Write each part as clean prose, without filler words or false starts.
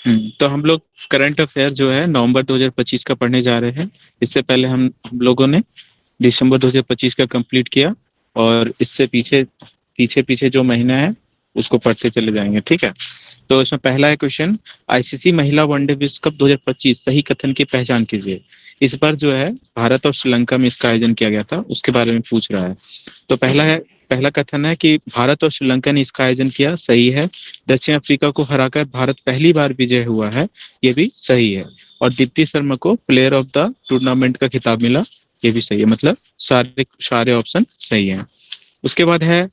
तो हम लोग करंट अफेयर जो है नवंबर 2025 का पढ़ने जा रहे हैं। इससे पहले हम लोगों ने दिसंबर 2025 का कंप्लीट किया, और इससे पीछे पीछे पीछे जो महीना है उसको पढ़ते चले जाएंगे, ठीक है। तो इसमें पहला है क्वेश्चन, आईसीसी महिला वनडे विश्व कप 2025 सही कथन की पहचान कीजिए। इस बार जो है भारत और श्रीलंका में इसका आयोजन किया गया था, उसके बारे में पूछ रहा है। तो पहला कथन है कि भारत और श्रीलंका ने इसका आयोजन किया, सही है। दक्षिण अफ्रीका को हराकर भारत पहली बार विजय हुआ है, ये भी सही है। और दीप्ति शर्मा को प्लेयर ऑफ द टूर्नामेंट का खिताब मिला, ये भी सही है। मतलब सारे सारे ऑप्शन सही है। उसके बाद है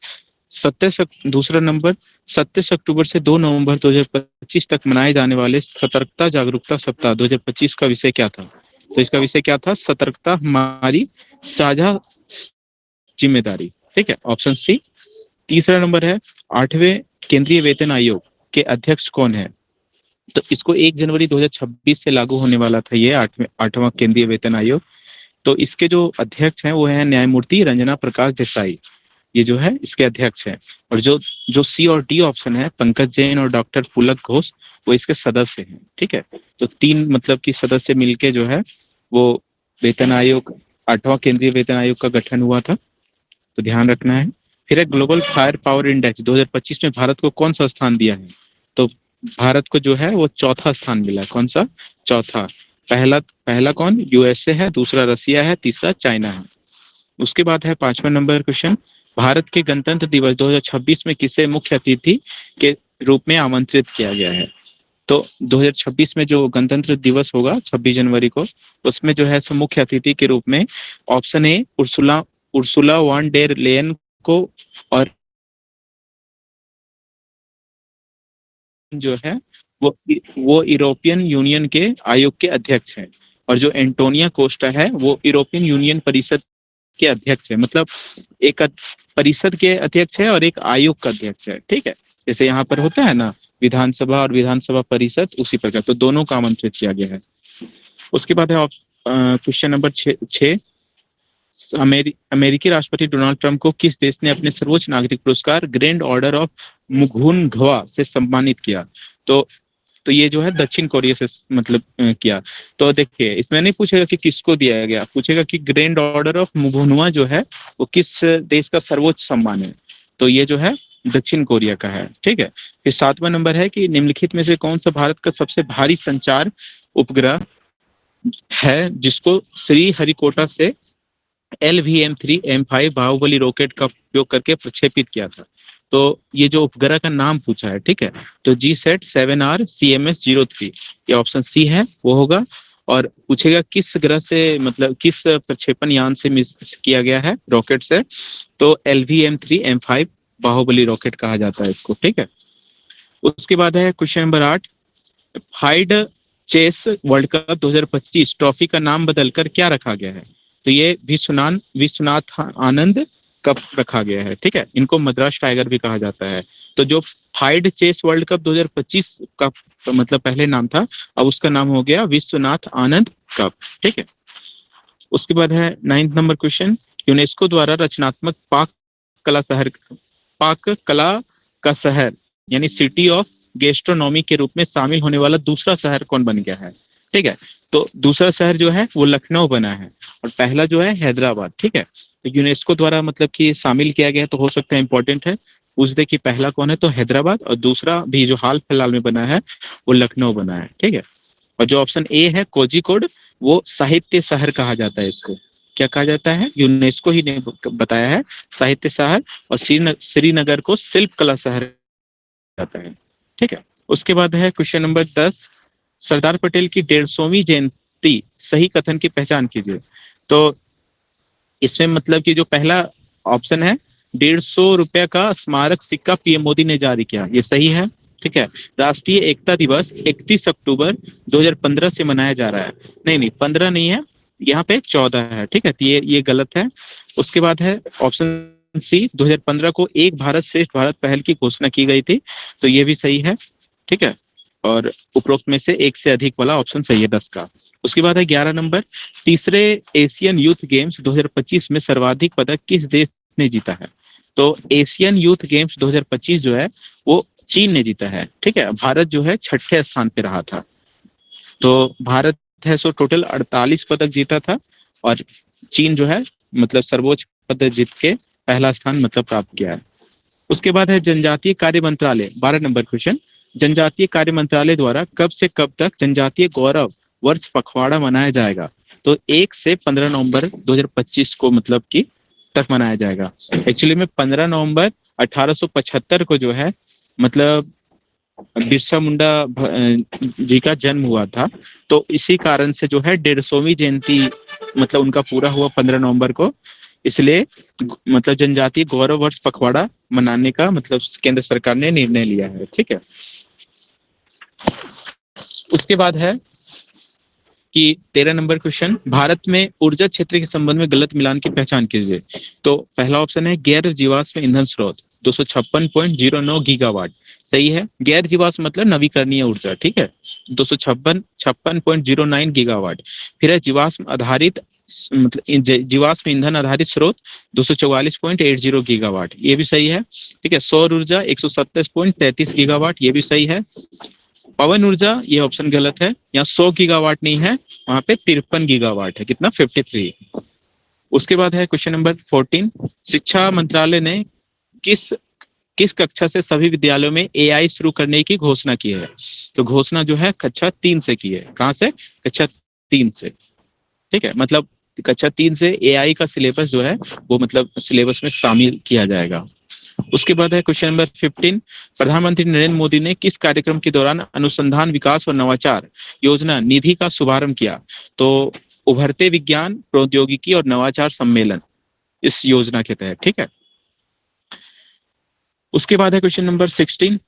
दूसरा नंबर, 27 अक्टूबर से 2 नवंबर 2025 तक मनाए जाने वाले सतर्कता जागरूकता सप्ताह 2025 का विषय क्या था? तो इसका विषय क्या था? सतर्कता हमारी साझा जिम्मेदारी, ठीक है, ऑप्शन सी। तीसरा नंबर है, 8वें केंद्रीय वेतन आयोग के अध्यक्ष कौन है? तो इसको 1 जनवरी 2026 से लागू होने वाला था ये 8वां केंद्रीय वेतन आयोग। तो इसके जो अध्यक्ष हैं वो है न्यायमूर्ति रंजना प्रकाश देसाई, ये जो है इसके अध्यक्ष हैं। और जो जो सी और डी ऑप्शन है, पंकज जैन और डॉक्टर पुलक घोष, वो इसके सदस्य हैं, ठीक है। तो 3 मतलब कि सदस्य मिलके जो है वो वेतन आयोग, 8वां केंद्रीय वेतन आयोग का गठन हुआ था, तो ध्यान रखना है। फिर है ग्लोबल फायर पावर इंडेक्स 2025 में भारत को कौन सा स्थान दिया है? तो भारत को जो है वो चौथा स्थान मिला है। कौन सा? चौथा। पहला पहला कौन? यूएसए है, दूसरा रसिया है, तीसरा चाइना है। उसके बाद है 5वां नंबर क्वेश्चन, भारत के गणतंत्र दिवस 2026 में किसे मुख्य अतिथि के रूप में आमंत्रित किया गया है? तो 2026 में जो गणतंत्र दिवस होगा 26 जनवरी को, उसमें जो है मुख्य अतिथि के रूप में option A Ursula Ursula von der Leyen को, और जो है वो यूरोपियन यूनियन के आयोग के अध्यक्ष हैं। और जो एंटोनिया कोस्टा है वो यूरोपियन यूनियन परिषद के अध्यक्ष है। मतलब एक परिषद के अध्यक्ष है और एक आयोग का अध्यक्ष है, ठीक है। जैसे यहाँ पर होता है ना विधानसभा और विधानसभा परिषद, उसी प्रकार तो दोनों का आमंत्रित किया गया है। उसके बाद है क्वेश्चन नंबर 6, अमेरिकी राष्ट्रपति डोनाल्ड ट्रंप को किस देश ने अपने सर्वोच्च नागरिक पुरस्कार ग्रैंड ऑर्डर ऑफ मुगुनघवा से सम्मानित किया? तो ये जो है दक्षिण कोरिया से मतलब किया। तो देखिए इसमें नहीं पूछेगा कि किसको दिया गया, पूछेगा कि ग्रैंड ऑर्डर ऑफ मुगुनवा जो है वो किस देश का सर्वोच्च सम्मान है। तो ये जो है दक्षिण कोरिया का है, ठीक है। फिर 7वां नंबर है कि निम्नलिखित में से कौन सा भारत का सबसे भारी संचार उपग्रह है जिसको श्री हरिकोटा से LVM-3 M5 बाहुबली रॉकेट का उपयोग करके प्रक्षेपित किया था? तो ये जो उपग्रह का नाम पूछा है, ठीक है, तो GSAT-7R CMS-03, ये ऑप्शन सी है, वो होगा। और पूछेगा किस ग्रह से मतलब किस प्रक्षेपण यान से मिस किया गया है रॉकेट से? तो LVM-3 M5 बाहुबली रॉकेट कहा जाता है इसको, ठीक है। उसके बाद है question number 8, hide chess world cup 2025 trophy का नाम बदलकर क्या रखा गया है? तो ये विश्वनाथ आनंद कप रखा गया है, ठीक है। इनको मद्रास टाइगर भी कहा जाता है। तो जो हाइड चेस वर्ल्ड कप 2025 का तो मतलब पहले नाम था, अब उसका नाम हो गया विश्वनाथ आनंद कप, ठीक है। उसके बाद है 9वां नंबर क्वेश्चन, यूनेस्को द्वारा रचनात्मक पाक कला का शहर यानी सिटी ऑफ गैस्ट्रोनॉमी के रूप में शामिल होने वाला दूसरा शहर कौन बन गया है? ठीक है, तो दूसरा शहर जो है वो लखनऊ बना है और पहला जो है हैदराबाद, ठीक है। तो यूनेस्को द्वारा मतलब कि शामिल किया गया, तो हो सकता है इंपॉर्टेंट है, पूछ दे कि पहला कौन है, तो हैदराबाद, और दूसरा भी जो हाल फिलहाल में बना है वो लखनऊ बना है, ठीक है। और जो ऑप्शन ए है कोझिकोड, वो साहित्य शहर कहा जाता है इसको। क्या कहा जाता है? यूनेस्को ही ने बताया है साहित्य शहर, और श्रीनगर को शिल्प कला शहर जाता है, ठीक है। उसके बाद है क्वेश्चन नंबर 10, सरदार पटेल की 150वीं जयंती सही कथन की पहचान कीजिए। तो इसमें मतलब कि जो पहला ऑप्शन है 150 रुपए का स्मारक सिक्का पीएम मोदी ने जारी किया, ये सही है, ठीक है। राष्ट्रीय एकता दिवस 31 अक्टूबर 2015 से मनाया जा रहा है। नहीं 15 नहीं है, यहाँ पे 14 है, ठीक है, तो ये गलत है। उसके बाद है ऑप्शन सी, 2015 को एक भारत श्रेष्ठ भारत पहल की घोषणा की गई थी, तो ये भी सही है, ठीक है। और उपरोक्त में से एक से अधिक वाला ऑप्शन सही है 10 का। उसके बाद है 11 नंबर, तीसरे एशियन यूथ गेम्स 2025 में सर्वाधिक पदक किस देश ने जीता है? तो एशियन यूथ गेम्स 2025 जो है वो चीन ने जीता है, ठीक है। भारत जो है छठे स्थान पे रहा था। तो भारत है सो टोटल 48 पदक जीता था, और चीन जो है मतलब सर्वोच्च पदक जीत के पहला स्थान मतलब प्राप्त किया है। उसके बाद है जनजातीय कार्य मंत्रालय, 12 नंबर क्वेश्चन। जनजातीय कार्य मंत्रालय द्वारा कब से कब तक जनजातीय गौरव वर्ष पखवाड़ा मनाया जाएगा? तो 1 से 15 नवंबर 2025 को मतलब कि तक मनाया जाएगा। एक्चुअली में 15 नवंबर 1875 को जो है मतलब बिरसा मुंडा जी का जन्म हुआ था। तो इसी कारण से जो है 150वीं जयंती मतलब उनका पूरा हुआ 15 नवंबर को, इसलिए मतलब जनजातीय गौरव वर्ष पखवाड़ा मनाने का मतलब केंद्र सरकार ने निर्णय लिया है, ठीक है। उसके बाद है कि 13 नंबर क्वेश्चन, भारत में ऊर्जा क्षेत्र के संबंध में गलत मिलान की पहचान कीजिए। तो पहला ऑप्शन है गैर जीवाश्म ईंधन स्रोत 256.09 गीगावाट, सही है। गैर जीवाश्म मतलब नवीकरणीय ऊर्जा, ठीक है, 256.09 गीगावाट। फिर है जीवाश्म आधारित मतलब जीवाश्म ईंधन आधारित स्रोत 244.80 गीगावाट, ये भी सही है, ठीक है। सौर ऊर्जा 127.33 गीगावाट, ये भी सही है। पवन ऊर्जा ये ऑप्शन गलत है, यहाँ 100 गीगावाट नहीं है, वहां पे 53 गीगावाट है, कितना 53। उसके बाद है क्वेश्चन नंबर 14, शिक्षा मंत्रालय ने किस किस कक्षा से सभी विद्यालयों में एआई शुरू करने की घोषणा की है? तो घोषणा जो है कक्षा 3 से की है। कहाँ से? कक्षा 3 से, ठीक है। मतलब कक्षा 3 से एआई का सिलेबस जो है वो मतलब सिलेबस में शामिल किया जाएगा। उसके बाद है क्वेश्चन नंबर 15, प्रधानमंत्री नरेंद्र मोदी ने किस कार्यक्रम के दौरान अनुसंधान विकास और नवाचार योजना निधि का शुभारंभ किया? तो उभरते विज्ञान प्रौद्योगिकी और नवाचार सम्मेलन, इस योजना के तहत, ठीक है। उसके बाद है क्वेश्चन नंबर 16,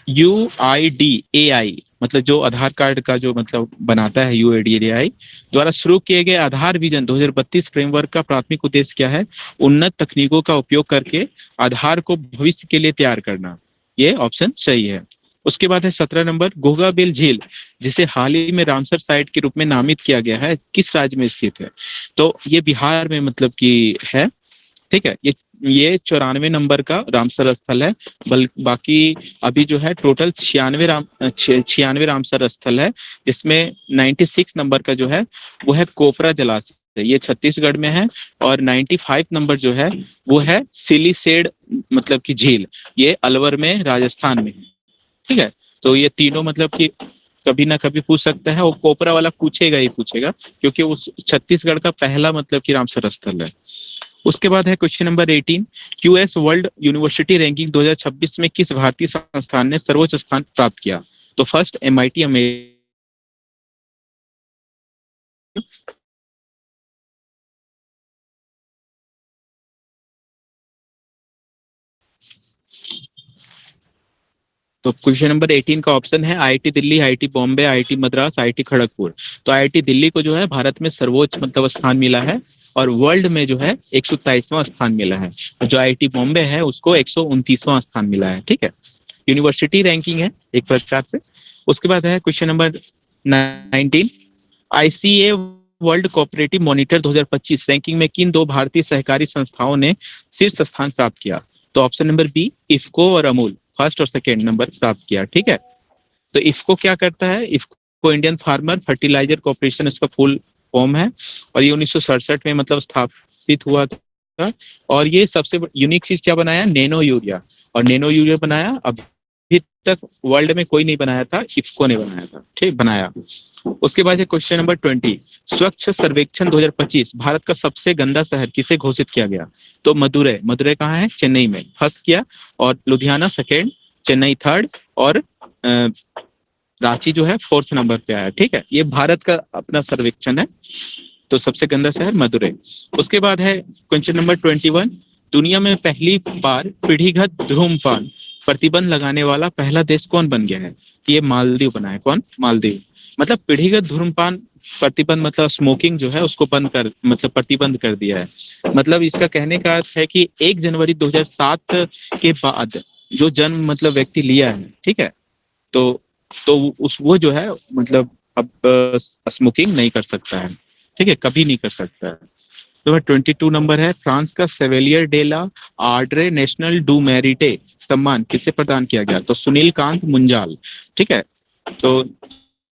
UIDAI मतलब जो आधार कार्ड का जो मतलब बनाता है, UIDAI द्वारा शुरू किए गए आधार विजन 2032 फ्रेमवर्क का प्राथमिक उद्देश्य क्या है? उन्नत तकनीकों का उपयोग करके आधार को भविष्य के लिए तैयार करना, ये ऑप्शन सही है। उसके बाद है 17 नंबर, घोगाबेल झील जिसे हाल ही में रामसर साइट के रूप में नामित किया गया है, किस राज्य में स्थित है? तो ये बिहार में मतलब कि है, ठीक है। ये 94 नंबर का रामसर स्थल है। बाकी अभी जो है टोटल 96 रामसर स्थल है, जिसमें 96 नंबर का जो है वो है कोपरा जलाशय, ये छत्तीसगढ़ में है। और 95 नंबर जो है वो है सिलीसेड मतलब की झील, ये अलवर में राजस्थान में है, ठीक है। तो ये तीनों मतलब कि कभी ना कभी पूछ सकता है, वो कोपरा वाला पूछेगा ही पूछेगा, क्योंकि उस छत्तीसगढ़ का पहला मतलब कि रामसर स्थल है। उसके बाद है question number 18, QS world university ranking 2026 में किस भारतीय संस्थान ने सर्वोच्च स्थान प्राप्त किया? तो फर्स्ट MIT अमेरिका, तो क्वेश्चन नंबर 18 का ऑप्शन है IIT Delhi, IIT Bombay, IIT Madras, IIT Kharagpur. तो IIT दिल्ली को जो है भारत में सर्वोच्च मतलब स्थान मिला है, और वर्ल्ड में जो है 127वां स्थान मिला है। जो IIT बॉम्बे है उसको 129वां स्थान मिला है, ठीक है। यूनिवर्सिटी रैंकिंग है एक प्रकार से। उसके बाद है question number 19, ICA world cooperative monitor 2025 ranking में किन दो भारतीय सहकारी संस्थाओं ने शीर्ष स्थान प्राप्त किया? तो ऑप्शन नंबर बी, इफ्को और अमूल फर्स्ट और सेकेंड नंबर प्राप्त किया, ठीक है। तो इफ्को क्या करता है? IFFCO Indian farmer fertiliser corporation इसका फुल फॉर्म है, और ये 1967 में मतलब स्थापित हुआ था। और ये सबसे यूनिक चीज क्या बनाया? नैनो यूरिया, और नैनो यूरिया बनाया अभी तक वर्ल्ड में कोई नहीं बनाया था, इफ्को ने बनाया था, ठीक बनाया। उसके बाद क्वेश्चन नंबर 20, स्वच्छ सर्वेक्षण 2025 भारत का सबसे गंदा शहर किसे घोषित किया गया? तो मदुरै, मदुरै कहाँ है? चेन्नई में फर्स्ट किया, और लुधियाना सेकेंड, चेन्नई थर्ड, और रांची जो है फोर्थ नंबर पे आया, ठीक है। ये भारत का अपना सर्वेक्षण है। तो सबसे गंदा शहर मदुरै। उसके बाद है क्वेश्चन नंबर 21, दुनिया में पहली बार पीढ़ीगत धूम्रपान प्रतिबंध लगाने वाला पहला देश कौन बन गया है? ये मालदीव बना है। कौन? मालदीव। मतलब पीढ़ीगत धूम्रपान प्रतिबंध मतलब स्मोकिंग जो है उसको बंद कर मतलब प्रतिबंध कर दिया है। मतलब इसका कहने का अर्थ है कि 1 जनवरी 2007 के बाद जो जन्म मतलब व्यक्ति लिया है, ठीक है, तो उस वो जो है मतलब अब स्मोकिंग नहीं कर सकता है, ठीक है, कभी नहीं कर सकता है। तो 22 नंबर है, फ्रांस का सेवेलियर डे ला आर्डरे नेशनल डू मेरिटे सम्मान किसे प्रदान किया गया? तो सुनील कांत मुंजाल। ठीक है, तो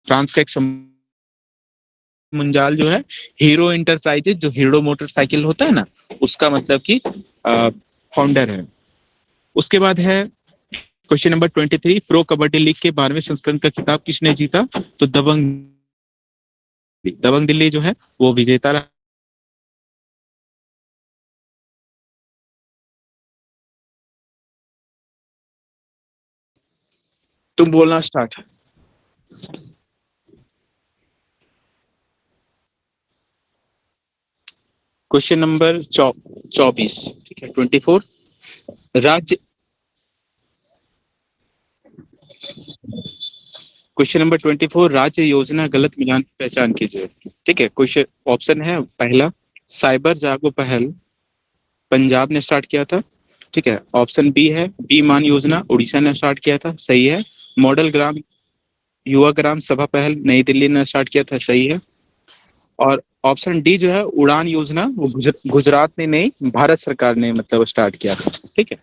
फ्रांस का एक मुंजाल जो है हीरो इंटरप्राइजेज, जो हीरो मोटरसाइकिल होता है ना, उसका मतलब कि फाउंडर है। उसके बाद है question number 23, pro kabaddi league के 12वें संस्करण का खिताब किसने जीता? तो दबंग दिल्ली जो है वो विजेता रहा। तुम बोलना स्टार्ट। क्वेश्चन नंबर 24, ठीक है, 24, राज्य। क्वेश्चन नंबर 24, राज्य योजना गलत मिलान की पहचान कीजिए। ठीक है, क्वेश्चन ऑप्शन है, पहला साइबर जागो पहल पंजाब ने स्टार्ट किया था। ठीक है, ऑप्शन बी है बी मान योजना उड़ीसा ने स्टार्ट किया था, सही है। मॉडल ग्राम युवा ग्राम सभा पहल नई दिल्ली ने स्टार्ट किया था, सही है। और ऑप्शन डी जो है उड़ान योजना, वो गुजरात ने नहीं, भारत सरकार ने मतलब स्टार्ट किया था। ठीक है,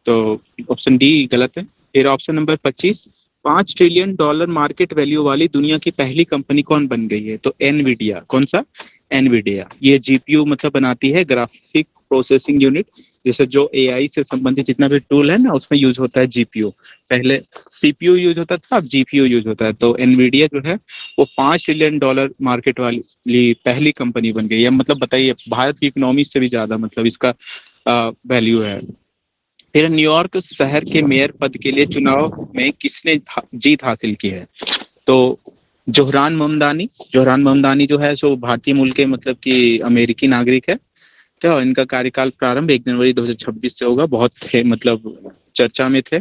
तो ऑप्शन डी गलत है। फिर option number 25, $5 trillion market value वाली दुनिया की पहली कंपनी कौन बन गई है? तो एनवीडिया। कौन सा? एनवीडिया। ये जीपीयू मतलब बनाती है, ग्राफिक प्रोसेसिंग यूनिट, जैसे जो एआई से संबंधित जितना भी टूल है ना, उसमें यूज होता है जीपीयू। पहले सीपीयू यूज होता था, अब जीपीयू यूज होता है। तो एनवीडिया जो है वो $5 ट्रिलियन मार्केट वाली पहली कंपनी बन गई है। मतलब बताइए, भारत की इकोनॉमी से भी ज्यादा मतलब इसका वैल्यू है। फिर न्यूयॉर्क शहर के मेयर पद के लिए चुनाव में किसने जीत हासिल की है? तो जोहरान ममदानी जो है सो भारतीय मूल के मतलब कि अमेरिकी नागरिक है। क्या, और इनका कार्यकाल प्रारंभ 1 जनवरी 2026 से होगा। बहुत थे मतलब चर्चा में थे।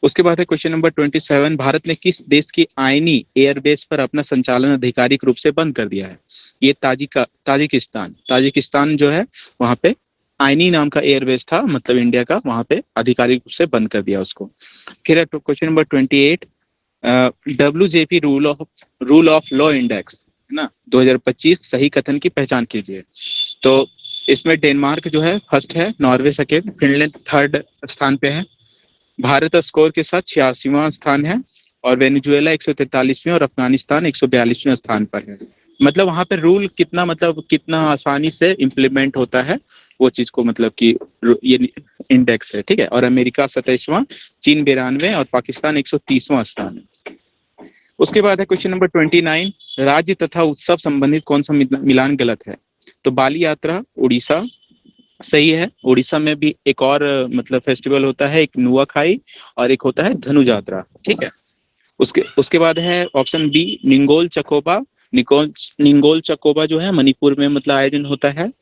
उसके बाद है क्वेश्चन नंबर 27, भारत ने किस देश की आईनी एयरबेस पर अपना संचालन आधिकारिक रूप से बंद कर दिया है? ये ताजिकिस्तान जो है, वहां पे आईनी नाम का एयरबेस था, मतलब इंडिया का, वहां पे आधिकारिक रूप से बंद कर दिया उसको। फिर है question number 28, WJP rule of law index है ना 2025 सही कथन की पहचान कीजिए। तो इसमें डेनमार्क जो है फर्स्ट है, नॉर्वे सेकेंड, फिनलैंड थर्ड स्थान पे है, भारत स्कोर के साथ 86वां स्थान है, और वेनेजुएला 143वें और अफगानिस्तान 142वें स्थान पर है। मतलब वहां पे रूल कितना मतलब कितना आसानी से इम्प्लीमेंट होता है, वो चीज को मतलब कि ये इंडेक्स है। ठीक है, और अमेरिका 27वां, चीन 92 और पाकिस्तान 130वां स्थान है। उसके बाद है क्वेश्चन नंबर 29, राज्य तथा उत्सव संबंधित कौन सा मिलान गलत है? तो बाली यात्रा उड़ीसा, सही है। उड़ीसा में भी एक और मतलब फेस्टिवल होता है, एक नुआखाई और एक होता है धनु यात्रा। ठीक है, उसके उसके बाद है ऑप्शन बी निंगोल चकोबा। निंगोल चकोबा जो है मणिपुर में मतलब आयोजन होता है।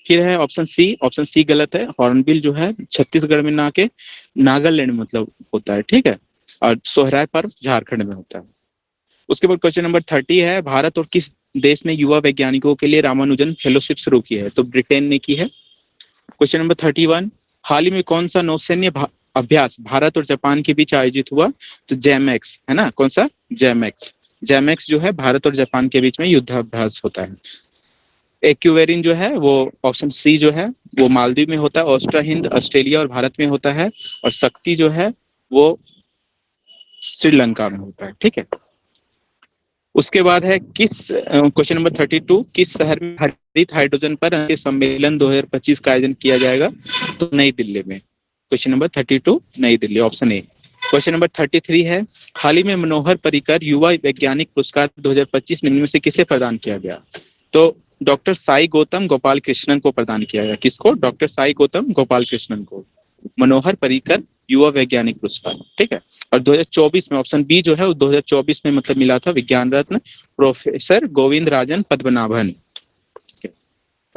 फिर है ऑप्शन सी गलत है, हॉर्नबिल जो है छत्तीसगढ़ में ना के नागालैंड मतलब होता है। ठीक है, और सोहराय पर्व झारखंड में होता है। उसके बाद क्वेश्चन नंबर 30 है, भारत और किस देश ने युवा वैज्ञानिकों के लिए रामानुजन फेलोशिप शुरू की है? तो ब्रिटेन ने की है। क्वेश्चन नंबर 31, हाल ही में कौन सा नौसैन्य अभ्यास भारत और जापान के बीच आयोजित हुआ? तो जैमैक्स है ना, कौन सा? जैमैक्स। जैमैक्स जो है भारत और जापान के बीच में युद्धाभ्यास होता है। एक्यूवेरिन जो है वो ऑप्शन सी जो है वो मालदीव में होता है, ऑस्ट्रा हिंद ऑस्ट्रेलिया और भारत में होता है, और शक्ति जो है वो श्रीलंका में होता है। ठीक है, उसके बाद है किस क्वेश्चन नंबर 32, किस शहर में हरित हाइड्रोजन पर सम्मेलन 2025 का आयोजन किया जाएगा? तो नई दिल्ली में। क्वेश्चन नंबर 32 नई Delhi, option A. Question number 33 है, हाल ही में मनोहर पर्रिकर युवा वैज्ञानिक पुरस्कार 2025 निम्न में से किसे प्रदान किया गया? तो डॉक्टर साई गौतम गोपाल कृष्णन को प्रदान किया गया। किसको? डॉक्टर साई गौतम गोपाल कृष्णन को मनोहर पर्रिकर युवा वैज्ञानिक पुरस्कार। ठीक है, और 2024 में ऑप्शन बी जो है वो 2024 में मतलब मिला था विज्ञान रत्न प्रोफेसर गोविंद राजन पद्मनाभन।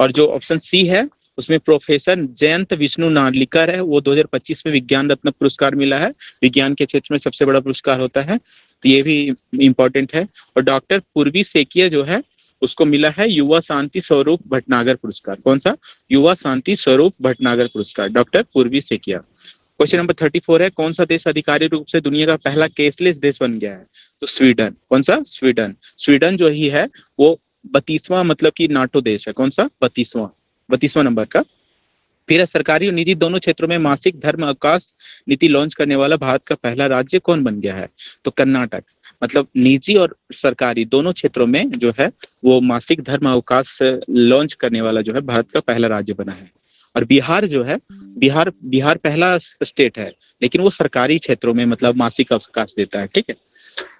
और जो ऑप्शन सी है उसमें प्रोफेसर जयंत विष्णु नार्लिकर है, वो 2025 में विज्ञान रत्न पुरस्कार मिला है। विज्ञान के क्षेत्र में सबसे बड़ा पुरस्कार होता है, तो ये भी इंपॉर्टेंट है। और डॉक्टर पूर्वी सेकिया जो है उसको मिला है युवा शांति स्वरूप भटनागर पुरस्कार। कौन सा? युवा शांति स्वरूप भटनागर पुरस्कार, डॉक्टर पूर्वी सेकिया। क्वेश्चन नंबर 34 है, कौन सा देश आधिकारिक रूप से दुनिया का पहला कैशलेस देश बन गया है? तो स्वीडन। कौन सा? स्वीडन। स्वीडन जो ही है वो 32वां मतलब कि नाटो देश है। कौन सा? 32वां नंबर का। फिर है, सरकारी और निजी दोनों क्षेत्रों में मासिक धर्म अवकाश नीति लॉन्च करने वाला भारत का पहला राज्य कौन बन गया है? तो कर्नाटक। मतलब निजी और सरकारी दोनों क्षेत्रों में जो है वो मासिक धर्म अवकाश लॉन्च करने वाला जो है भारत का पहला राज्य बना है। और बिहार जो है, बिहार पहला स्टेट है, लेकिन वो सरकारी क्षेत्रों में मतलब मासिक अवकाश देता है। ठीक है।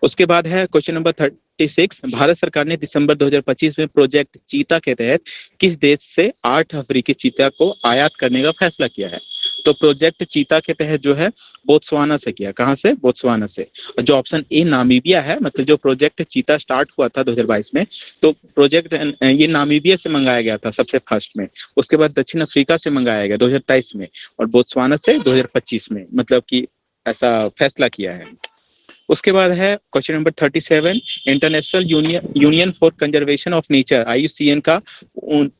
उसके बाद है क्वेश्चन नंबर 36, भारत सरकार ने दिसंबर 2025 में प्रोजेक्ट चीता के तहत किस देश से 8 अफ्रीकी चीता को आयात करने का फैसला किया है? तो प्रोजेक्ट चीता के तहत जो है बोत्सवाना से किया। कहां से? बोत्सवाना से। और जो ऑप्शन ए नामीबिया है, मतलब जो प्रोजेक्ट चीता स्टार्ट हुआ था 2022 में, तो प्रोजेक्ट ये नामीबिया से मंगाया गया था सबसे फर्स्ट में। उसके बाद दक्षिण अफ्रीका से मंगाया गया 2023 में, और बोत्सवाना से 2025 में, मतलब कि ऐसा फैसला किया है। उसके बाद है question number 37, international union for conservation of nature IUCN का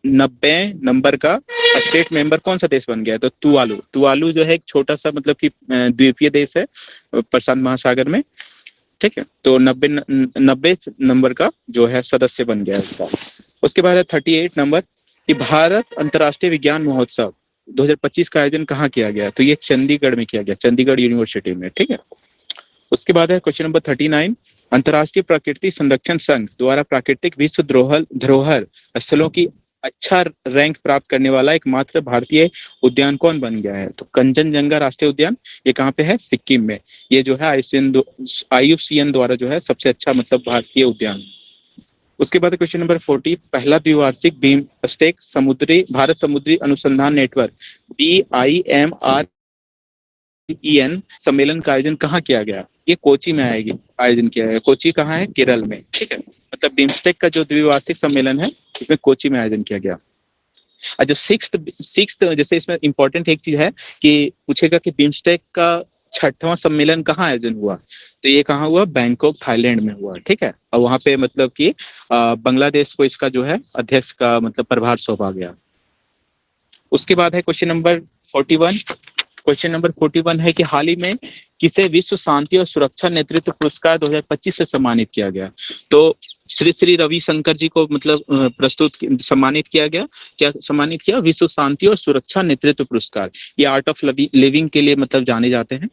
90 नंबर का स्टेट मेंबर कौन सा देश बन गया है? तो तुवालू जो है एक छोटा सा मतलब कि द्वीपीय देश है प्रशांत महासागर में। ठीक है। तो 90 नंबर का जो है सदस्य बन गया है उसका। उसके बाद है 38 नंबर कि भारत अंतर्राष्ट्रीय विज्ञान महोत्सव 2025 का आयोजन कहाँ किया गया? तो ये चंडीगढ़ में किया गया, चंडीगढ़ यूनिवर्सिटी में। ठीक है। उसके बाद है क्वेश्चन नंबर 39, अंतर्राष्ट्रीय प्रकृति संरक्षण संघ द्वारा प्राकृतिक विश्व धरोहर स्थलों की अच्छा रैंक प्राप्त करने वाला एकमात्र भारतीय उद्यान कौन बन गया है? तो कंचनजंगा राष्ट्रीय उद्यान। ये कहाँ पे है? सिक्किम में। ये जो है IUCN द्वारा जो है सबसे अच्छा मतलब भारतीय उद्यान। उसके बाद क्वेश्चन नंबर 40, पहला द्विवार्षिक बीमस्टेक भारत समुद्री अनुसंधान नेटवर्क BIMR सम्मेलन का आयोजन कहाँ किया गया? ये कोची में आयोजन किया गया। कोची कहाँ है? केरल में। ठीक है। मतलब बिम्स्टेक का जो द्विवार्षिक सम्मेलन है इसमें कोची में आयोजन किया गया। और जो सिक्स्थ जैसे इसमें इंपॉर्टेंट एक चीज है कि पूछेगा कि बिम्स्टेक का 6वां सम्मेलन कहाँ आयोजन हुआ? तो ये कहाँ हुआ? बैंकॉक थाईलैंड में हुआ। ठीक है। और वहां पे मतलब कि बांग्लादेश को इसका जो है अध्यक्ष का मतलब प्रभार सौंपा गया। उसके बाद है क्वेश्चन नंबर 41। क्वेश्चन नंबर 41 है कि हाल ही में किसे विश्व शांति और सुरक्षा नेतृत्व पुरस्कार 2025 से सम्मानित किया गया? तो श्री श्री रविशंकर जी को मतलब सम्मानित किया गया। क्या सम्मानित किया? विश्व शांति और सुरक्षा नेतृत्व पुरस्कार। ये आर्ट ऑफ लिविंग के लिए मतलब जाने जाते हैं।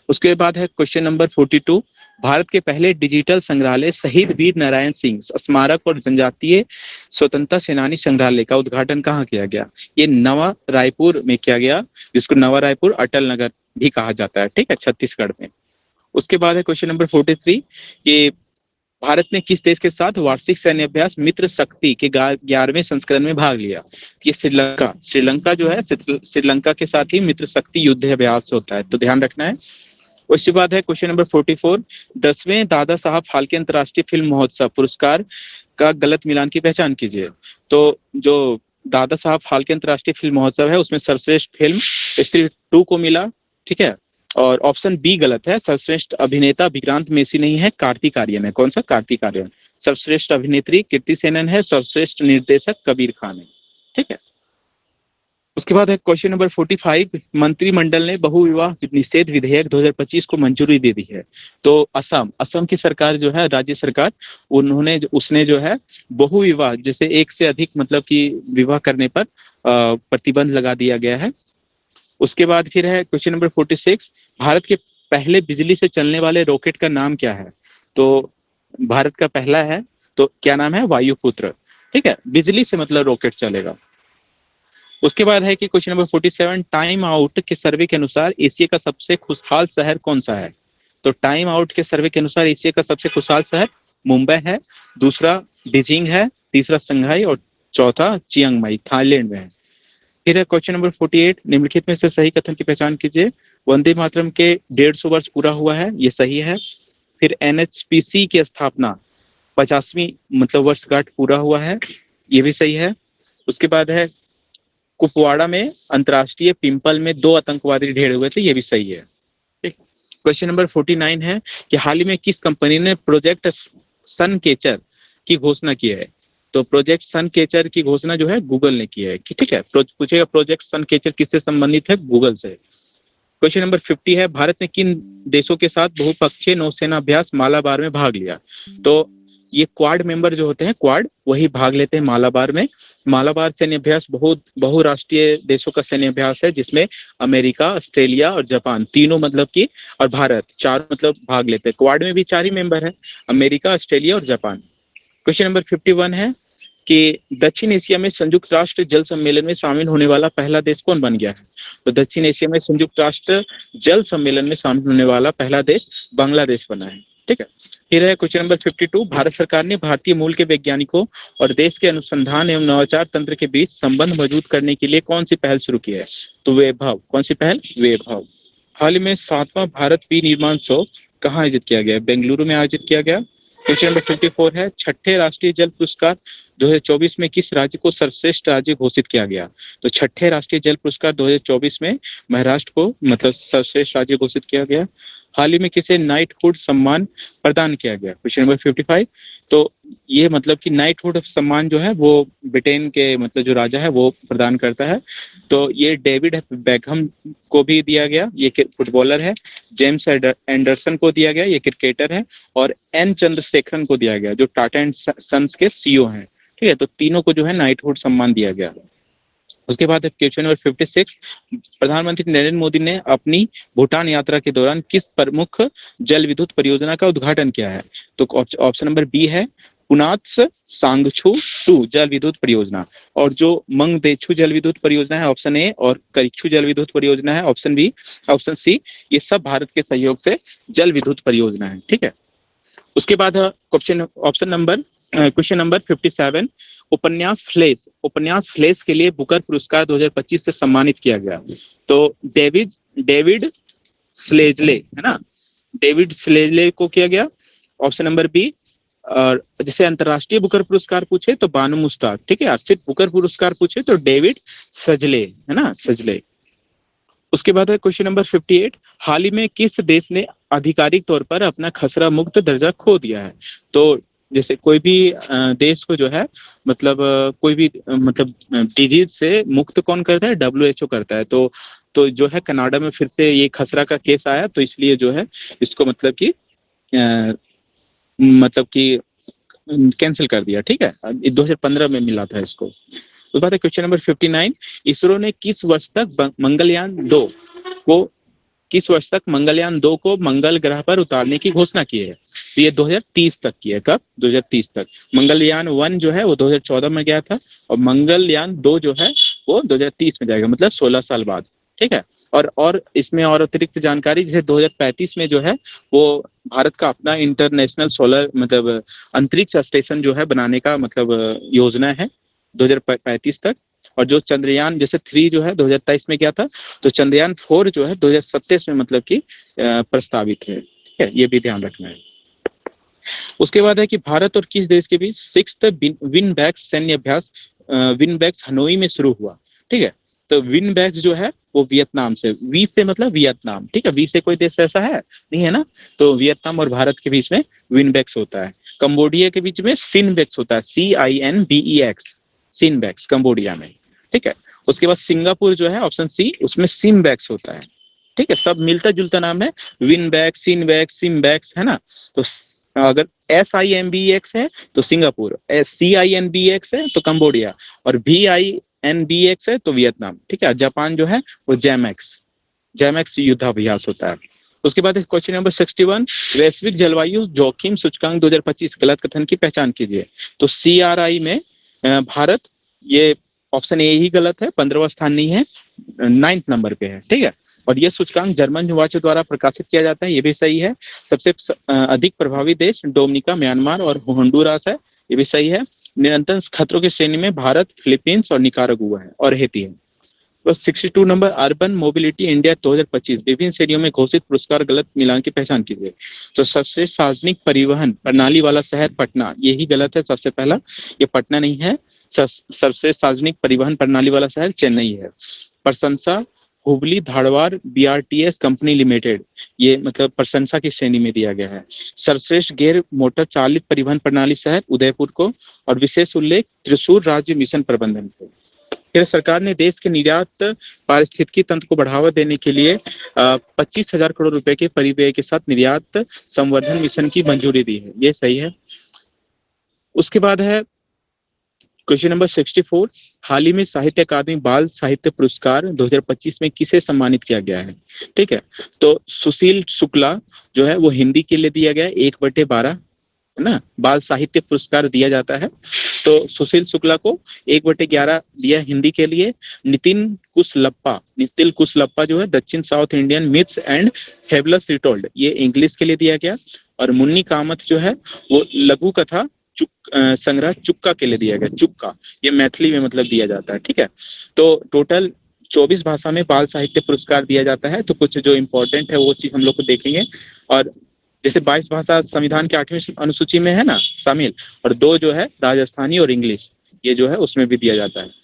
उसके बाद है क्वेश्चन नंबर 42, भारत के पहले डिजिटल संग्रहालय शहीद वीर नारायण सिंह स्मारक और जनजातीय स्वतंत्रता सेनानी संग्रहालय का उद्घाटन कहाँ किया गया? ये नवा रायपुर में किया गया, जिसको नवा रायपुर अटल नगर भी कहा जाता है। ठीक है, छत्तीसगढ़ में। उसके बाद है क्वेश्चन नंबर 43 कि भारत ने किस देश के साथ वार्षिक सैन्य अभ्यास मित्र शक्ति के 11वें संस्करण में भाग लिया? ये श्रीलंका जो है, श्रीलंका के साथ ही मित्र शक्ति युद्ध अभ्यास होता है, तो ध्यान रखना है। उसके बाद है क्वेश्चन नंबर 44, 10वें दादा साहब फाल्के अंतर्राष्ट्रीय फिल्म महोत्सव पुरस्कार का गलत मिलान की पहचान कीजिए। तो जो दादा साहब फाल्के अंतर्राष्ट्रीय फिल्म महोत्सव है उसमें सर्वश्रेष्ठ फिल्म स्त्री 2 को मिला। ठीक है। और ऑप्शन बी गलत है, सर्वश्रेष्ठ अभिनेता विक्रांत मेसी नहीं है, कार्तिक आर्यन है। कौन सा? कार्तिक आर्यन। सर्वश्रेष्ठ अभिनेत्री कीर्ति सेनन है, सर्वश्रेष्ठ निर्देशक कबीर खान है। ठीक है। उसके बाद है क्वेश्चन नंबर 45, मंत्रिमंडल ने बहुविवाह निषेध विधेयक 2025 को मंजूरी दे दी है। तो असम की सरकार जो है, राज्य सरकार, उसने जो है बहुविवाह जैसे एक से अधिक मतलब कि विवाह करने पर प्रतिबंध लगा दिया गया है। उसके बाद फिर है क्वेश्चन नंबर 46, भारत के पहले बिजली से चलने वाले रॉकेट का नाम क्या है? तो भारत का पहला है, तो क्या नाम है? वायुपुत्र। ठीक है, बिजली से मतलब रॉकेट चलेगा। उसके बाद है कि क्वेश्चन नंबर 47, टाइम आउट के सर्वे के अनुसार एशिया का सबसे खुशहाल शहर कौन सा है? तो टाइम आउट के सर्वे के अनुसार एशिया का सबसे खुशहाल शहर मुंबई है, दूसरा बीजिंग है, तीसरा संघाई और चौथा चियांग माई थाईलैंड में है। फिर है क्वेश्चन नंबर 48, निम्नलिखित में से सही कथन की पहचान कीजिए। वंदे मातरम के 150 वर्ष पूरा हुआ है, ये सही है। फिर NHPC की स्थापना 50वीं मतलब वर्षगांठ पूरा हुआ है, ये भी सही है। उसके बाद है कुपवाड़ा में अंतर्राष्ट्रीय पिंपल में 2 आतंकवादी ढेर हुए थे, ये भी सही है। ठीक। क्वेश्चन नंबर 49 है कि हाल ही में किस कंपनी ने प्रोजेक्ट सनकेचर की घोषणा की है? तो प्रोजेक्ट सनकेचर की घोषणा जो है गूगल ने की है। ठीक है, पूछेगा प्रोजेक्ट सनकेचर किससे संबंधित है? गूगल से। क्वेश्चन नंबर 50 है, भारत ने किन देशों के साथ बहुपक्षीय नौसेना अभ्यास मालाबार में भाग लिया? तो ये क्वाड मेंबर जो होते हैं, क्वाड, वही भाग लेते हैं मालाबार में। मालाबार सैन्य अभ्यास बहुत बहुराष्ट्रीय देशों का सैन्य अभ्यास है, जिसमें अमेरिका, ऑस्ट्रेलिया और जापान तीनों मतलब कि, और भारत, चार मतलब भाग लेते हैं। क्वाड में भी चार ही मेंबर है, अमेरिका, ऑस्ट्रेलिया और जापान। क्वेश्चन नंबर 51 है कि दक्षिण एशिया में संयुक्त राष्ट्र जल सम्मेलन में शामिल होने वाला पहला देश कौन बन गया है? तो दक्षिण एशिया में संयुक्त राष्ट्र जल सम्मेलन में शामिल होने वाला पहला देश बांग्लादेश बना है। ठीक है। फिर है क्वेश्चन नंबर 52, भारत सरकार ने भारतीय मूल के वैज्ञानिकों और देश के अनुसंधान एवं नवाचार तंत्र के बीच संबंध मजबूत करने के लिए कौन सी पहल शुरू की है? तो वैभव। कौन सी पहल? वैभव। हाल ही में 7वां भारत विनिर्माण उत्सव कहाँ आयोजित किया गया? बेंगलुरु में आयोजित किया गया। क्वेश्चन नंबर 54 है, छठे राष्ट्रीय जल पुरस्कार 2024 में किस राज्य को सर्वश्रेष्ठ राज्य घोषित किया गया? तो छठे राष्ट्रीय जल पुरस्कार 2024 में महाराष्ट्र को मतलब सर्वश्रेष्ठ राज्य घोषित किया गया। हाल ही में किसे नाइटहुड सम्मान प्रदान किया गया? क्वेश्चन नंबर 55, तो ये मतलब कि नाइटहुड सम्मान जो है वो ब्रिटेन के मतलब जो राजा है वो प्रदान करता है। तो ये डेविड बेकहम को भी दिया गया, ये फुटबॉलर है। जेम्स एंडरसन को दिया गया, ये क्रिकेटर है। और एन चंद्रशेखरन को दिया गया, जो टाटा एंड सन्स के सीईओ हैं। ठीक है, तो तीनों को जो है नाइटहुड सम्मान दिया गया। उसके बाद क्वेश्चन नंबर 56, प्रधानमंत्री नरेंद्र मोदी ने अपनी भूटान यात्रा के दौरान किस प्रमुख जल विद्युत परियोजना का उद्घाटन किया है? तो ऑप्शन नंबर बी है पुनात्स सांगछू 2 जल विद्युत परियोजना, और जो मंगदेछू जल विद्युत परियोजना है ऑप्शन ए, और करिच्छू जल विद्युत परियोजना है ऑप्शन बी, ऑप्शन सी, ये सब भारत के सहयोग से जल विद्युत परियोजना है। ठीक है। उसके बाद क्वेश्चन नंबर 57, उपन्यास फ्लेश के लिए बुकर पुरस्कार 2025 से सम्मानित किया गया। तो डेविड स्लेजले है ना, डेविड स्लेजले को किया गया, ऑप्शन नंबर बी। और जैसे अंतरराष्ट्रीय बुकर पुरस्कार पूछे तो बानू मुश्ताक, ठीक है। और सिर्फ बुकर पुरस्कार पूछे तो डेविड सजले है ना, सजले। उसके बाद है क्वेश्चन नंबर 58, हाल ही में किस देश ने आधिकारिक तौर पर अपना खसरा मुक्त दर्जा खो दिया है? तो जैसे कोई भी देश को जो है मतलब कोई भी मतलब डिजीज से मुक्त कौन करता है? WHO करता है। तो जो है कनाडा में फिर से ये खसरा का केस आया, तो इसलिए जो है इसको मतलब कि कैंसिल कर दिया। ठीक है, 2015 में मिला था इसको। उसके बाद क्वेश्चन नंबर 59, इसरो ने किस वर्ष तक मंगलयान 2 को मंगल ग्रह पर उतारने की घोषणा की है? तो ये 2030 तक की है। कब? 2030 तक। मंगलयान 1 जो है वो 2014 में गया था, और मंगलयान 2 जो है वो 2030 में जाएगा, मतलब 16 साल बाद। ठीक है। और इसमें और अतिरिक्त जानकारी, जैसे 2035 में जो है वो भारत का अपना इंटरनेशनल सोलर मतलब अंतरिक्ष स्टेशन जो है बनाने का मतलब योजना है 2035 तक। और जो चंद्रयान जैसे 3 जो है 2023 में गया था, तो चंद्रयान 4 जो है 2027 में मतलब कि प्रस्तावित है। ठीक है, ये भी ध्यान रखना है। उसके बाद है कि भारत और किस देश के बीच 6th विनबैक्स सैन्य अभ्यास विनबैक्स हनोई में शुरू हुआ? ठीक है, तो विनबैक्स जो है वो वियतनाम से, वी से मतलब वियतनाम। ठीक है, वी से कोई देश ऐसा है नहीं है ना, तो वियतनाम और भारत के बीच में विनबैक्स होता है। कंबोडिया के बीच में सिनबैक्स होता है, CINBEX, सिनबैक्स कंबोडिया में। ठीक है। उसके बाद सिंगापुर जो है ऑप्शन सी, उसमें सिमबैक्स होता है। ठीक है, सब मिलता जुलता नाम है, विनबैक्स, सिनबैक्स, सिमबैक्स है ना। तो अगर SIMBEX है तो सिंगापुर, CINBEX है तो कंबोडिया, और VINBEX है तो वियतनाम। ठीक है। जापान जो है वो जैमैक्स युद्धाभ्यास होता है। उसके बाद क्वेश्चन नंबर 61, वैश्विक जलवायु जोखिम सूचकांक 2025 गलत कथन की पहचान कीजिए। तो CRI में भारत, ये ऑप्शन ए ही गलत है, 15वां स्थान नहीं है, 9th नंबर पे है। ठीक है। और ये सूचकांक जर्मन युवाचो द्वारा प्रकाशित किया जाता है, ये भी सही है। सबसे अधिक प्रभावी देश डोमिनिका, म्यांमार और होंडुरास है, ये भी सही है। निरंतर खतरों की श्रेणी में भारत, फिलीपींस और निकारागुआ है, और हेती है। तो 62 नंबर, अर्बन मोबिलिटी इंडिया 2025 विभिन्न श्रेणियों में घोषित पुरस्कार गलत मिलान की पहचान कीजिए। तो सबसे सार्वजनिक परिवहन प्रणाली वाला शहर पटना, यही गलत है सबसे पहला, ये पटना नहीं है। सबसे सार्वजनिक परिवहन प्रणाली वाला शहर चेन्नई है। प्रशंसा Hubli Dharwad BRTS company limited, ये मतलब प्रशंसा की श्रेणी में दिया गया है। सर्वश्रेष्ठ गैर मोटर चालित परिवहन प्रणाली शहर उदयपुर को, और विशेष उल्लेख त्रिशूर राज्य मिशन प्रबंधन को। केंद्र सरकार ने देश के निर्यात पारिस्थितिकी तंत्र को बढ़ावा देने के लिए 25,000 करोड़ रुपए के परिव्यय के साथ निर्यात संवर्धन मिशन की मंजूरी दी है, ये सही है। उसके बाद है क्वेश्चन नंबर 64। हाल ही में साहित्य अकादमी बाल साहित्य पुरस्कार 2025 में किसे सम्मानित किया गया है? ठीक है, तो सुशील शुक्ला जो है वो हिंदी के लिए दिया गया है, 1/12 है ना, बाल साहित्य पुरस्कार दिया जाता है। तो सुशील शुक्ला को 1/11 दिया हिंदी के लिए। नितिन कुशलप्पा जो है दक्षिण south Indian myths and fabulous retold, ये इंग्लिश के लिए दिया गया। और मुन्नी कामत जो है वो लघु कथा संग्रह चुक्का के लिए दिया गया। चुक्का ये मैथिली में मतलब दिया जाता है। ठीक है, तो टोटल 24 भाषा में बाल साहित्य पुरस्कार दिया जाता है। तो कुछ जो इम्पोर्टेंट है वो चीज हम लोग को देखेंगे। और जैसे 22 भाषा संविधान के 8वीं अनुसूची में है ना शामिल, और 2 जो है राजस्थानी और इंग्लिश, ये जो है उसमें भी दिया जाता है।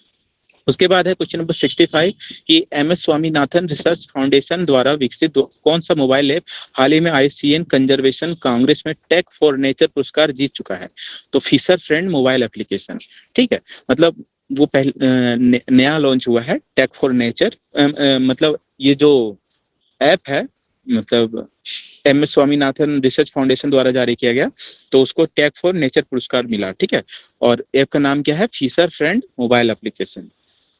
उसके बाद है क्वेश्चन नंबर 65 कि MS स्वामीनाथन रिसर्च फाउंडेशन द्वारा विकसित कौन सा मोबाइल ऐप हाल ही में IUCN कंजर्वेशन कांग्रेस में टेक फॉर नेचर पुरस्कार जीत चुका है? तो फिशर फ्रेंड मोबाइल एप्लीकेशन। ठीक है, मतलब वो पहले नया लॉन्च हुआ है टेक फॉर नेचर। मतलब ये जो ऐप है, मतलब MS स्वामीनाथन रिसर्च फाउंडेशन द्वारा जारी किया गया, तो उसको टेक फॉर नेचर पुरस्कार मिला। ठीक है, और ऐप का नाम क्या है? Fisher friend mobile application.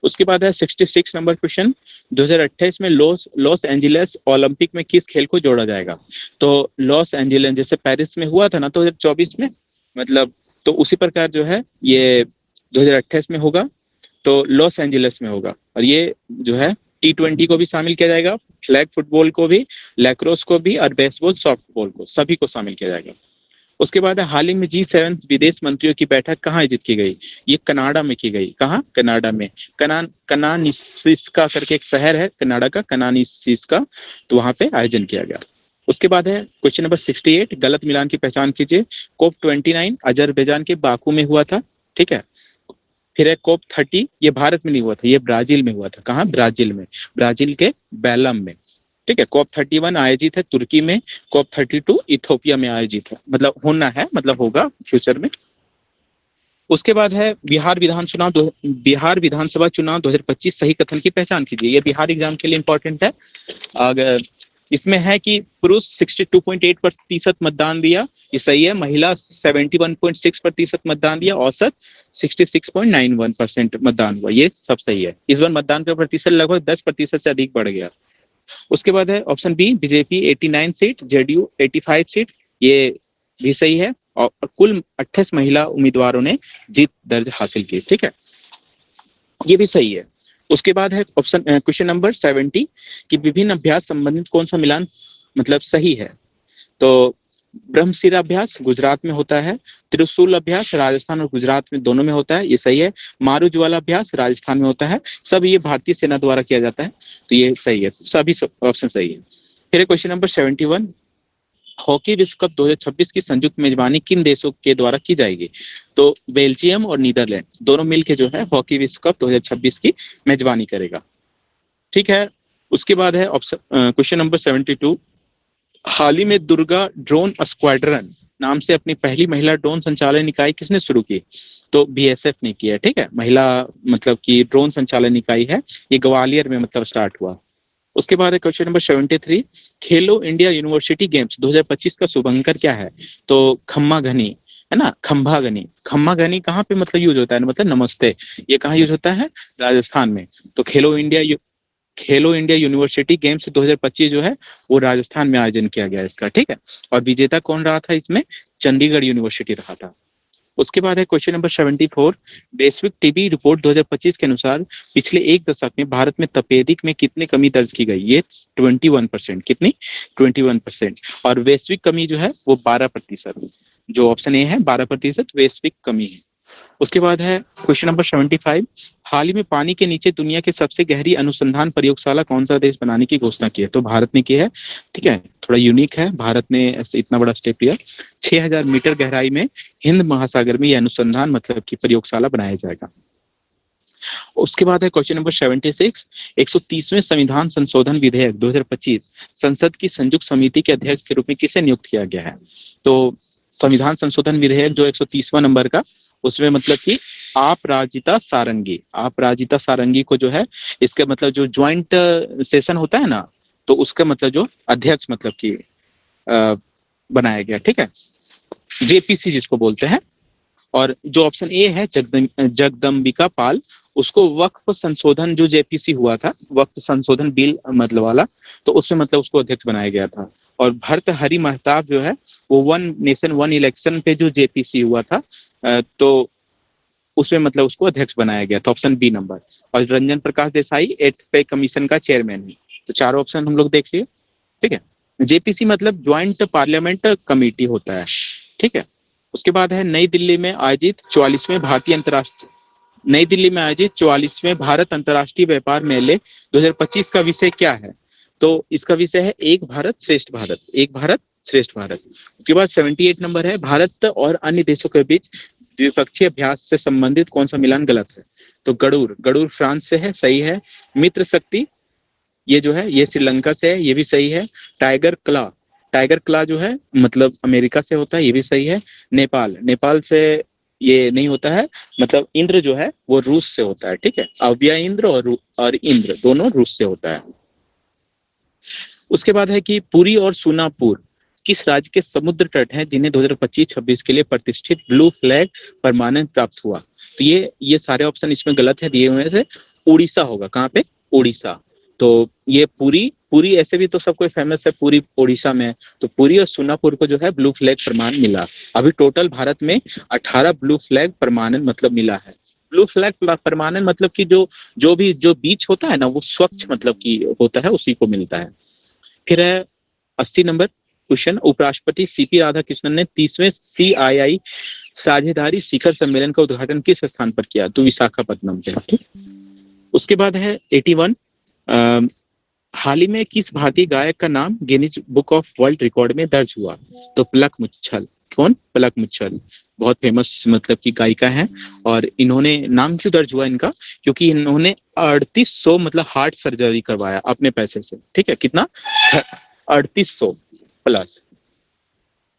उसके बाद है 66 नंबर क्वेश्चन। 2028 में लॉस एंजिलस ओलंपिक में किस खेल को जोड़ा जाएगा? तो लॉस एंजिलस जैसे पेरिस में हुआ था ना 2024 में, मतलब तो उसी प्रकार जो है ये 2028 में होगा, तो लॉस एंजिलस में होगा। और ये जो है T20 को भी शामिल किया जाएगा, फ्लैग फुटबॉल को भी, लैक्रोस को भी, और बेसबॉल सॉफ्टबॉल को, सभी को शामिल किया जाएगा। उसके बाद हाल ही में G7 विदेश मंत्रियों की बैठक कहाँ आयोजित की गई? ये कनाडा में की गई। कहाँ? कनाडा में। कनानिसिस्का करके एक शहर है कनाडा का, कनानिसिस्का, तो वहां पे आयोजन किया गया। उसके बाद है क्वेश्चन नंबर 68, गलत मिलान की पहचान कीजिए। COP29 अजरबैजान के बाकू में हुआ था। ठीक है, फिर है COP30, ये भारत में नहीं हुआ था, ये ब्राजील में हुआ था। कहाँ? ब्राजील में, ब्राजील के बेलम में। ठीक है, COP31 आयोजित है तुर्की में। COP32 इथोपिया में आयोजित है, मतलब होना है, मतलब होगा फ्यूचर में। उसके बाद है बिहार विधानसभा चुनाव 2025 सही कथन की पहचान कीजिए। ये बिहार एग्जाम के लिए इंपॉर्टेंट है। अगर इसमें है कि पुरुष 62.8% मतदान दिया, ये सही है। महिला 71.6% मतदान दिया, औसत 66.91% मतदान हुआ, ये सब सही है। इस बार मतदान का प्रतिशत लगभग 10% से अधिक बढ़ गया। उसके बाद है option B, BJP 89 seat, JDU 85 seat, ये भी सही है। और कुल 28 महिला उम्मीदवारों ने जीत दर्ज हासिल की। ठीक है, ये भी सही है। उसके बाद है ऑप्शन क्वेश्चन नंबर 70 कि विभिन्न अभ्यास संबंधित कौन सा मिलान मतलब सही है? तो ब्रह्मशिरा अभ्यास गुजरात में होता है। त्रिशूल अभ्यास राजस्थान और गुजरात में दोनों में होता है, ये सही है। मारूज्वाला अभ्यास राजस्थान में होता है। सब ये भारतीय सेना द्वारा किया जाता है, तो ये सही है, सभी ऑप्शन सही है। फिर क्वेश्चन नंबर 71, हॉकी विश्व कप 2026 की संयुक्त मेजबानी किन देशों के द्वारा की जाएगी? तो बेल्जियम और नीदरलैंड दोनों मिलकर जो है हॉकी विश्व कप 2026 की मेजबानी करेगा। ठीक है, उसके बाद है ऑप्शन क्वेश्चन नंबर 72, हाल ही में दुर्गा ड्रोन स्क्वाड्रन नाम से अपनी पहली महिला ड्रोन संचालन इकाई किसने शुरू की? तो BSF ने की है। ठीक है, महिला मतलब कि ड्रोन संचालन इकाई है, ये ग्वालियर में मतलब स्टार्ट हुआ। उसके बाद है क्वेश्चन नंबर 73, खेलो इंडिया यूनिवर्सिटी गेम्स 2025 का शुभंकर क्या है? तो खम्मा घनी है ना, खंभा घनी। खम्मा घनी कहाँ पे मतलब यूज होता है? मतलब नमस्ते, ये कहाँ यूज होता है? राजस्थान में। तो खेलो इंडिया यूनिवर्सिटी गेम्स 2025 जो है वो राजस्थान में आयोजन किया गया इसका। ठीक है, और विजेता कौन रहा था इसमें? चंडीगढ़ यूनिवर्सिटी रहा था। उसके बाद है क्वेश्चन नंबर 74, वैश्विक टीबी रिपोर्ट 2025 के अनुसार पिछले एक दशक में भारत में तपेदिक में कितनी कमी दर्ज की गई? ये 21%। कितनी? 21%। और वैश्विक कमी जो है वो 12%। जो ऑप्शन ए है 12% वैश्विक कमी है। उसके बाद है क्वेश्चन नंबर 75, हाल ही में पानी के नीचे दुनिया की सबसे गहरी अनुसंधान प्रयोगशाला कौन सा देश बनाने की घोषणा की है? तो भारत ने की है। ठीक है, थोड़ा यूनिक है, भारत ने ऐसे इतना बड़ा स्टेप लिया। 6000 मीटर गहराई में हिंद महासागर में यह अनुसंधान मतलब की प्रयोगशाला बनाया जाएगा। उसके बाद है क्वेश्चन नंबर 76, 130वें संविधान संशोधन विधेयक 2025 संसद की संयुक्त समिति के अध्यक्ष के रूप में किसे नियुक्त किया गया है? तो संविधान संशोधन विधेयक जो 130वां नंबर का, उसमें मतलब कि आप राजिता सारंगी को जो है इसका मतलब जो ज्वाइंट सेशन होता है ना, तो उसका मतलब जो अध्यक्ष मतलब कि बनाया गया। ठीक है, JPC जिसको बोलते हैं। और जो ऑप्शन ए है जगदम्बिका पाल, उसको वक्फ संशोधन जो जेपीसी हुआ था, वक्फ संशोधन बिल मतलब वाला, तो उसमें मतलब उसको अध्यक्ष बनाया गया था। और भर्तहरि महताब जो है वो वन नेशन वन इलेक्शन पे जो जेपीसी हुआ था, तो उसमें मतलब उसको अध्यक्ष बनाया गया था, ऑप्शन बी नंबर। और रंजन प्रकाश देसाई 8th पे कमीशन का चेयरमैन है। तो चारों ऑप्शन हम लोग देख लिए, ठीक है। जेपीसी मतलब ज्वाइंट पार्लियामेंट कमेटी होता है, ठीक है। उसके बाद है नई दिल्ली में आयोजित 44वें भारतीय अंतर्राष्ट्रीय नई दिल्ली में आयोजित 44वें भारत अंतर्राष्ट्रीय व्यापार मेले 2025 का विषय क्या है? तो इसका विषय है एक भारत श्रेष्ठ भारत, एक भारत श्रेष्ठ भारत। उसके बाद 78 नंबर है भारत और अन्य देशों के बीच द्विपक्षीय अभ्यास से संबंधित कौन सा मिलान गलत है? तो गरुड़, गरुड़ फ्रांस से है, सही है। मित्र शक्ति ये जो है ये श्रीलंका से है, ये भी सही है। टाइगर क्ला, टाइगर क्ला जो है मतलब अमेरिका से होता है, ये भी सही है। नेपाल, नेपाल से ये नहीं होता है। मतलब इंद्र जो है वो रूस से होता है, ठीक है। अव्यय इंद्र और इंद्र दोनों रूस से होता है। उसके बाद है कि पुरी और सोनापुर किस राज्य के समुद्र तट हैं जिन्हें 2025-26 के लिए प्रतिष्ठित ब्लू फ्लैग परमानेंट प्राप्त हुआ? तो ये सारे ऑप्शन इसमें गलत है दिए हुए से। उड़ीसा होगा, कहाँ पे? उड़ीसा। तो ये पुरी, पुरी ऐसे भी तो सब कोई फेमस है, पुरी उड़ीसा में। तो पुरी और सोनापुर को जो है ब्लू फ्लैग प्रमाण मिला। अभी टोटल भारत में 18 ब्लू फ्लैग परमानेंट मतलब मिला है। ब्लू फ्लैग परमानेंट मतलब कि जो बीच होता है ना वो स्वच्छ मतलब कि होता है, उसी को मिलता है। फिर है 80 नंबर क्वेश्चन, उपराष्ट्रपति सीपी राधाकृष्णन ने 30वें CII साझेदारी शिखर सम्मेलन का उद्घाटन किस स्थान पर किया? तो विशाखापट्टनम पे। उसके बाद है 81, हाल ही में किस भारतीय गायक का नाम Guinness book of world record में दर्ज हुआ? तो पलक मुच्छल। कौन? पलक मुच्छल, बहुत फेमस मतलब की गायिका है। और इन्होंने नाम क्यों दर्ज हुआ इनका? क्योंकि इन्होंने 3800 मतलब हार्ट सर्जरी करवाया अपने पैसे से, ठीक है। कितना? 3800 प्लस।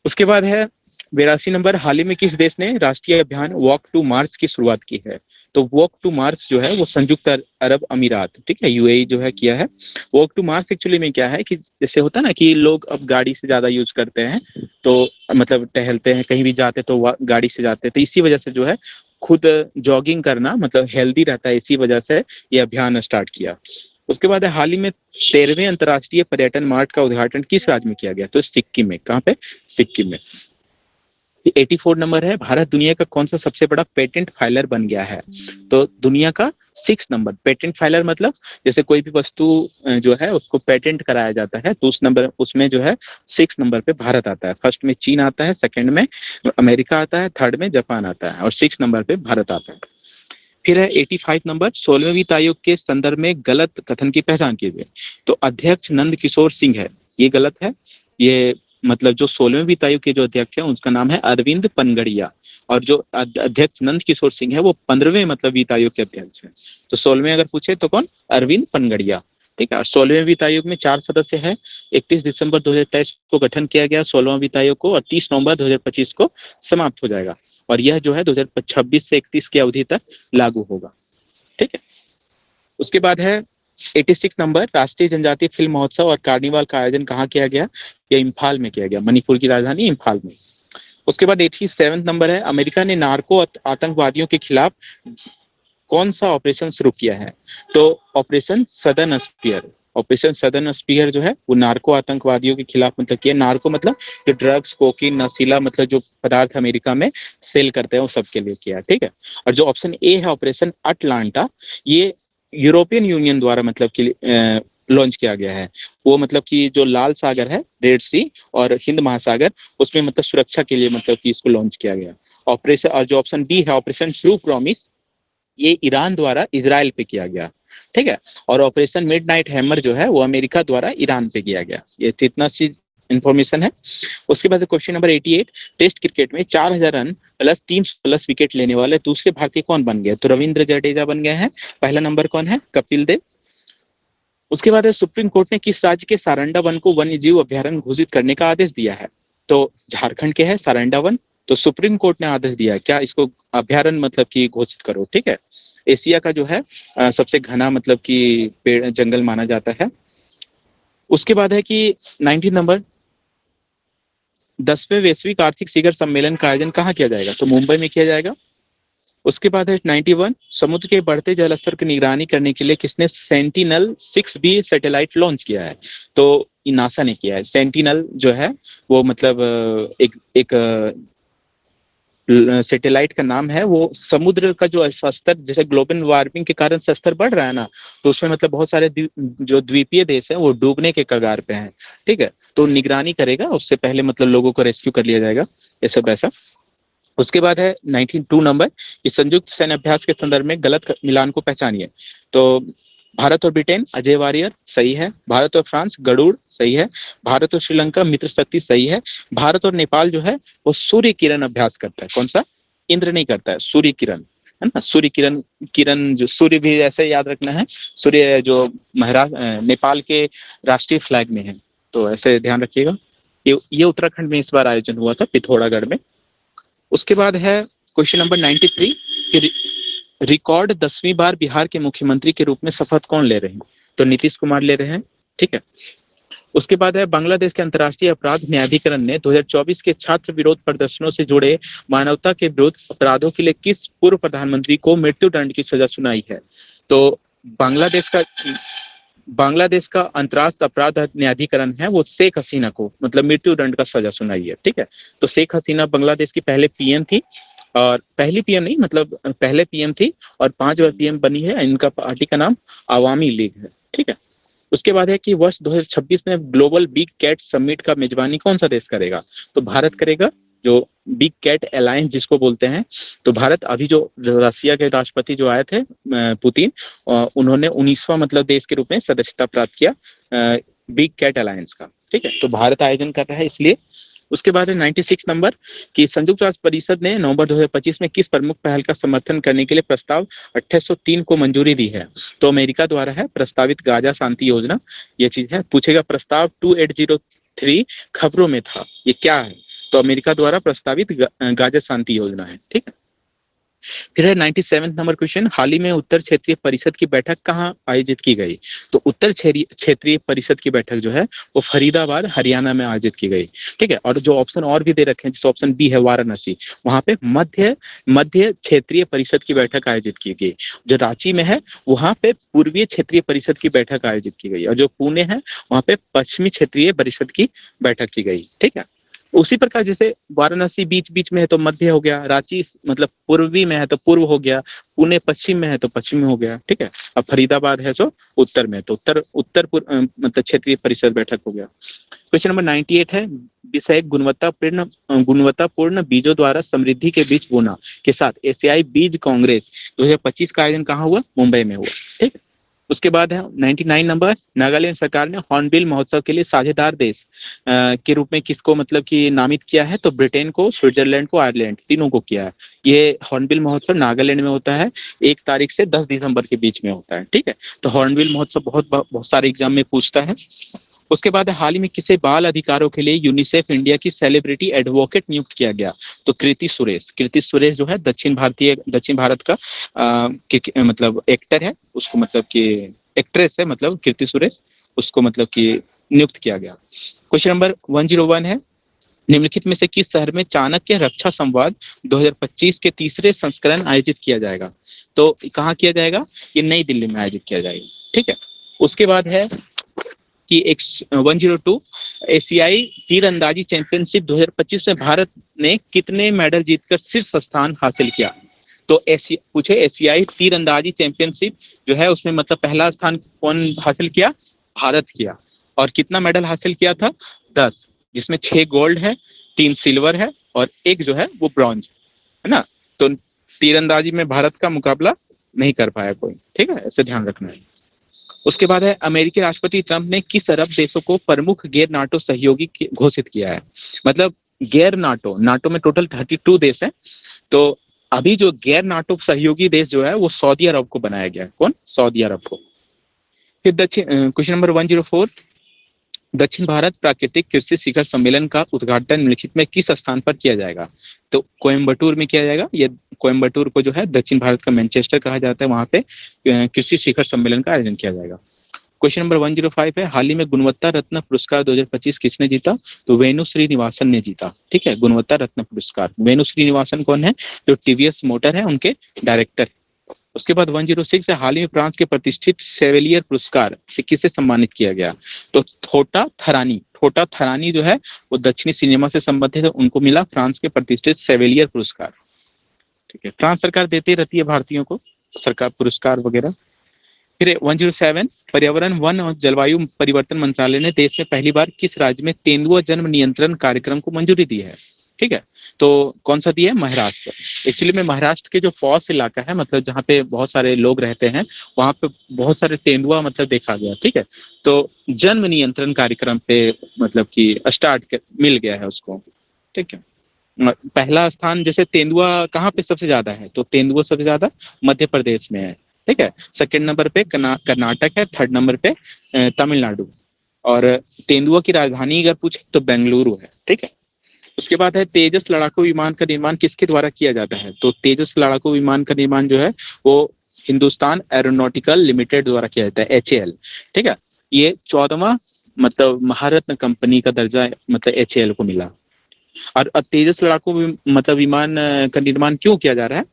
उसके बाद है 82 नंबर, हाल ही में किस देश ने राष्ट्रीय अभियान वॉक टू मार्स की शुरुआत की है? तो वॉक टू मार्स जो है वो संयुक्त अरब अमीरात, ठीक है, यूएई जो है किया है। वॉक टू मार्स एक्चुअली में क्या है कि जैसे होता है ना कि लोग अब गाड़ी से ज्यादा यूज करते हैं, तो मतलब टहलते हैं कहीं भी जाते तो गाड़ी से जाते हैं, तो इसी वजह से जो है खुद जॉगिंग करना मतलब हेल्दी रहता है, इसी वजह से ये अभियान स्टार्ट किया। उसके बाद हाल ही में 13वें अंतर्राष्ट्रीय पर्यटन मार्ट का उद्घाटन किस राज्य में किया गया? तो सिक्किम में। कहाँ पे? सिक्किम में। 84 नंबर है, भारत दुनिया का कौन सा सबसे बड़ा पेटेंट फाइलर बन गया है? तो दुनिया का 6 नंबर पेटेंट फाइलर मतलब जैसे कोई भी वस्तु जो है उसको पेटेंट कराया जाता है, तो उस नंबर उसमें जो है 6 नंबर पे भारत आता है। फर्स्ट में चीन आता है, सेकंड में अमेरिका आता है, थर्ड में जापान आता है, और 6 नंबर पे भारत आता है। फिर है 85 नंबर, 16वें वित्त आयोग के संदर्भ में गलत कथन की पहचान कीजिए। तो अध्यक्ष नंद किशोर सिंह है, ये गलत है। ये मतलब जो 16वें वित्त आयोग के जो अध्यक्ष है उसका नाम है अरविंद पनगड़िया, और जो अध्यक्ष नंद किशोर सिंह है वो 15वें मतलब वित्त आयोग के अध्यक्ष है। तो 16वें अगर पूछे तो कौन? अरविंद पनगड़िया, ठीक है। और 16वें वित्त आयोग में 4 सदस्य है। 31 दिसंबर 2023 को गठन किया गया 16वां वित्त आयोग को, और 30 नवंबर 2025 को समाप्त हो जाएगा। और यह जो है 2026 से 31 की अवधि तक लागू होगा, ठीक है। उसके बाद है 86 नंबर, राष्ट्रीय जनजातीय फिल्म महोत्सव और कार्निवाल का आयोजन कहाँ किया गया? यह इम्फाल में किया गया, मणिपुर की राजधानी इम्फाल में। उसके बाद 87 नंबर है, अमेरिका ने नार्को आतंकवादियों के खिलाफ कौन सा ऑपरेशन शुरू किया है? तो operation southern spear. Operation southern spear जो है वो नार्को आतंकवादियों के खिलाफ मतलब किया। नार्को मतलब जो ड्रग्स, कोकीन, नशीला मतलब जो पदार्थ अमेरिका में सेल करते हैं वो सबके लिए किया, ठीक है। और जो ऑप्शन ए है ऑपरेशन अटलांटा, ये यूरोपियन यूनियन द्वारा मतलब कि लॉन्च किया गया है। वो मतलब कि जो लाल सागर है, रेड सी और हिंद महासागर, उसमें मतलब सुरक्षा के लिए मतलब कि इसको लॉन्च किया गया ऑपरेशन। और जो ऑप्शन बी है ऑपरेशन ट्रू प्रॉमिस, ये ईरान द्वारा इजराइल पे किया गया, ठीक है। और ऑपरेशन मिडनाइट हैमर जो है वो अमेरिका द्वारा ईरान पे किया गया। ये इतना सी इंफॉर्मेशन है। उसके बाद क्वेश्चन नंबर 88, टेस्ट क्रिकेट में 4000 रन प्लस 300 प्लस विकेट लेने वाले दूसरे भारतीय कौन बन गए? तो रविंद्र जडेजा बन गए हैं। पहला नंबर कौन है? कपिल देव। उसके बाद सुप्रीम कोर्ट ने किस राज्य के सारंडा वन को वन्य जीव अभ्यारण्य घोषित करने का आदेश दिया है? तो झारखंड के है सारंडा वन। तो सुप्रीम कोर्ट ने आदेश दिया है क्या इसको अभ्यारण्य मतलब कि घोषित करो, ठीक है। एशिया का जो है सबसे घना मतलब कि पेड़ जंगल माना जाता है। उसके बाद है कि 19 नंबर, 10वें वैश्विक आर्थिक शिखर सम्मेलन का आयोजन कहाँ किया जाएगा? तो मुंबई में किया जाएगा। उसके बाद है 91, समुद्र के बढ़ते जल स्तर की निगरानी करने के लिए किसने सेंटिनल-6B सैटेलाइट लॉन्च किया है? तो नासा ने किया है। सेंटिनल जो है वो मतलब एक सैटेलाइट का नाम है। वो समुद्र का जो स्तर, जैसे ग्लोबल वार्मिंग के कारण स्तर बढ़ रहा है ना, तो उसमें मतलब बहुत सारे जो द्वीपीय देश हैं वो डूबने के कगार पे हैं। ठीक है, तो निगरानी करेगा, उससे पहले मतलब लोगों को रेस्क्यू कर लिया जाएगा, ये सब ऐसा। उसके बाद है 92 नंबर कि संयुक्त सैन्य अभ्यास के संदर्भ में गलत मिलान को पहचानिए। तो भारत और ब्रिटेन अजय वारियर सही है, भारत और फ्रांस गरुड़ सही है, भारत और श्रीलंका मित्र शक्ति सही है, भारत और नेपाल जो है वो सूर्य किरण अभ्यास करता है। कौन सा? इंद्र नहीं करता है, सूर्य किरण, है ना। सूर्य किरण, किरण जो सूर्य भी ऐसे याद रखना है, सूर्य जो महाराष्ट्र नेपाल के राष्ट्रीय फ्लैग में है, तो ऐसे ध्यान रखिएगा। ये उत्तराखंड में इस बार आयोजन हुआ था, पिथौरागढ़ में। उसके बाद है क्वेश्चन नंबर 93 कि रिकॉर्ड 10वीं बार बिहार के मुख्यमंत्री के रूप में शपथ कौन ले रहे हैं? तो नीतीश कुमार ले रहे हैं। ठीक है। उसके बाद है बांग्लादेश के अंतर्राष्ट्रीय अपराध न्यायाधिकरण ने 2024 के छात्र विरोध प्रदर्शनों से जुड़े मानवता के विरुद्ध अपराधों के लिए किस पूर्व प्रधानमंत्री को मृत्युदंड की सजा सुनाई है? तो बांग्लादेश का अंतर्राष्ट्रीय अपराध न्यायाधिकरण है, वो शेख हसीना को मतलब मृत्युदंड का सजा सुनाई है। ठीक है, तो शेख हसीना बांग्लादेश की पहले पीएम थी, और पहली पीएम नहीं मतलब पहले पीएम थी और 5 बार पीएम बनी है। इनका पार्टी का नाम आवामी लीग है। ठीक है। उसके बाद है कि वर्ष 2026 में ग्लोबल बिग कैट समिट का मेजबानी कौन सा देश करेगा? तो भारत करेगा, जो बिग कैट अलायंस जिसको बोलते हैं। तो भारत, अभी जो रसिया के राष्ट्रपति जो आए थे पुतिन, उन्होंने 19वां मतलब देश के रूप में सदस्यता प्राप्त किया बिग कैट अलायंस का। ठीक है, तो भारत आयोजन कर रहा है इसलिए। उसके बाद है 96 नंबर कि संयुक्त राष्ट्र परिषद ने नवंबर 2025 में किस प्रमुख पहल का समर्थन करने के लिए प्रस्ताव 2803 को मंजूरी दी है? तो अमेरिका द्वारा है प्रस्तावित गाजा शांति योजना, ये चीज है। पूछेगा प्रस्ताव 2803 खबरों में था, ये क्या है? तो अमेरिका द्वारा प्रस्तावित गाजा शांति योजना है। ठीक है। फिर है 97 नंबर क्वेश्चन, हाल ही में उत्तर क्षेत्रीय परिषद की बैठक कहाँ आयोजित की गई? तो उत्तर क्षेत्रीय परिषद की बैठक जो है वो फरीदाबाद हरियाणा में आयोजित की गई। ठीक है, और जो ऑप्शन और भी दे रखे हैं, जैसे ऑप्शन बी है वाराणसी, वहां पे मध्य क्षेत्रीय परिषद की बैठक आयोजित की गई। जो रांची में है वहां पे पूर्वीय क्षेत्रीय परिषद की बैठक आयोजित की गई, और जो पुणे है वहां पे पश्चिमी क्षेत्रीय परिषद की बैठक की गई। ठीक है, उसी प्रकार जैसे वाराणसी बीच बीच में है तो मध्य हो गया, रांची मतलब पूर्वी में है तो पूर्व हो गया, पुणे पश्चिम में है तो पश्चिम में हो गया। ठीक है, अब फरीदाबाद है तो उत्तर में, तो मतलब क्षेत्रीय परिषद बैठक हो गया। क्वेश्चन नंबर 98 है, विषय गुणवत्तापूर्ण बीजों द्वारा समृद्धि के बीज बोना के साथ एशियाई बीज कांग्रेस 2025 का आयोजन कहाँ हुआ? मुंबई में हुआ। ठीक है। उसके बाद है 99 नंबर, नागालैंड सरकार ने हॉर्नबिल महोत्सव के लिए साझेदार देश के रूप में किसको मतलब कि नामित किया है? तो ब्रिटेन को, स्विट्जरलैंड को, आयरलैंड, तीनों को किया है। ये हॉर्नबिल महोत्सव नागालैंड में होता है, 1 तारीख से 10 दिसंबर के बीच में होता है। ठीक है, तो हॉर्नबिल महोत्सव बहुत सारे एग्जाम में पूछता है। उसके बाद हाल ही में किसे बाल अधिकारों के लिए यूनिसेफ इंडिया की सेलिब्रिटी एडवोकेट नियुक्त किया गया? तो कृति सुरेश जो है दक्षिण भारत का मतलब एक्टर है, उसको मतलब कि एक्ट्रेस है, मतलब कृति सुरेश, उसको मतलब कि नियुक्त किया गया। क्वेश्चन नंबर 101 है, निम्नलिखित में से किस शहर में चाणक्य रक्षा संवाद 2025 के तीसरे संस्करण आयोजित किया जाएगा? तो कहाँ किया जाएगा? ये नई दिल्ली में आयोजित किया जाएगा। ठीक है। उसके बाद है कि 102 एशियाई तीरंदाजी चैंपियनशिप 2025 में भारत ने कितने मेडल जीतकर शीर्ष स्थान हासिल किया? तो एशियाई तीरंदाजी चैंपियनशिप जो है उसमें मतलब पहला स्थान कौन हासिल किया? भारत किया। और कितना मेडल हासिल किया था? 10, जिसमें 6 गोल्ड है, 3 सिल्वर है और 1 जो है वो ब्रॉन्ज है ना। तो तीरंदाजी में भारत का मुकाबला नहीं कर पाया कोई। ठीक है, ऐसे ध्यान रखना है। उसके बाद है, अमेरिकी राष्ट्रपति ट्रंप ने किस अरब देशों को प्रमुख गैर नाटो सहयोगी घोषित किया है? मतलब गैर नाटो में टोटल 32 देश है, तो अभी जो गैर नाटो सहयोगी देश जो है वो सऊदी अरब को बनाया गया है। कौन? सऊदी अरब को। फिर क्वेश्चन नंबर 104, दक्षिण भारत प्राकृतिक कृषि शिखर सम्मेलन का उद्घाटन निम्नलिखित में किस स्थान पर किया जाएगा? तो कोयम्बटूर में किया जाएगा। ये कोयम्बटूर को जो है दक्षिण भारत का मैनचेस्टर कहा जाता है, वहां पे कृषि शिखर सम्मेलन का आयोजन किया जाएगा। क्वेश्चन नंबर 105 है, हाल ही में गुणवत्ता रत्न पुरस्कार 2025 किसने जीता? तो वेणु श्रीनिवासन ने जीता। ठीक है, गुणवत्ता रत्न पुरस्कार। वेणु श्रीनिवासन कौन है? जो टीवीएस मोटर है उनके डायरेक्टर। उसके बाद 106 है, हाल ही में फ्रांस के प्रतिष्ठित सेवेलियर पुरस्कार से किसे सम्मानित किया गया? तो थोटा थरानी जो है वो दक्षिणी सिनेमा से संबंधित है, उनको मिला फ्रांस के प्रतिष्ठित सेवेलियर पुरस्कार। ठीक है, फ्रांस सरकार देती रहती है भारतीयों को सरकार पुरस्कार वगैरह। फिर 107, पर्यावरण वन और जलवायु परिवर्तन मंत्रालय ने देश में पहली बार किस राज्य में तेंदुआ जन्म नियंत्रण कार्यक्रम को मंजूरी दी है? ठीक है, तो कौन सा दिया है? महाराष्ट्र। एक्चुअली में महाराष्ट्र के जो पॉश इलाका है, मतलब जहाँ पे बहुत सारे लोग रहते हैं, वहाँ पे बहुत सारे तेंदुआ मतलब देखा गया। ठीक है, तो जन्म नियंत्रण कार्यक्रम पे मतलब कि मिल गया है उसको। ठीक है, पहला स्थान जैसे तेंदुआ कहाँ पे सबसे ज्यादा है? तो तेंदुआ सबसे ज्यादा मध्य प्रदेश में है। ठीक है, सेकंड नंबर पे कर्नाटक है, थर्ड नंबर पे तमिलनाडु। और तेंदुआ की राजधानी अगर पूछे तो बेंगलुरु है। ठीक है, उसके बाद है तेजस लड़ाकू विमान का निर्माण किसके द्वारा किया जाता है? तो तेजस लड़ाकू विमान का निर्माण जो है वो हिंदुस्तान एरोनॉटिकल लिमिटेड द्वारा किया जाता है, HAL। ठीक है, ये 14वां मतलब महारत्न कंपनी का दर्जा मतलब HAL को मिला। और तेजस लड़ाकू मतलब विमान का निर्माण क्यों किया जा रहा है?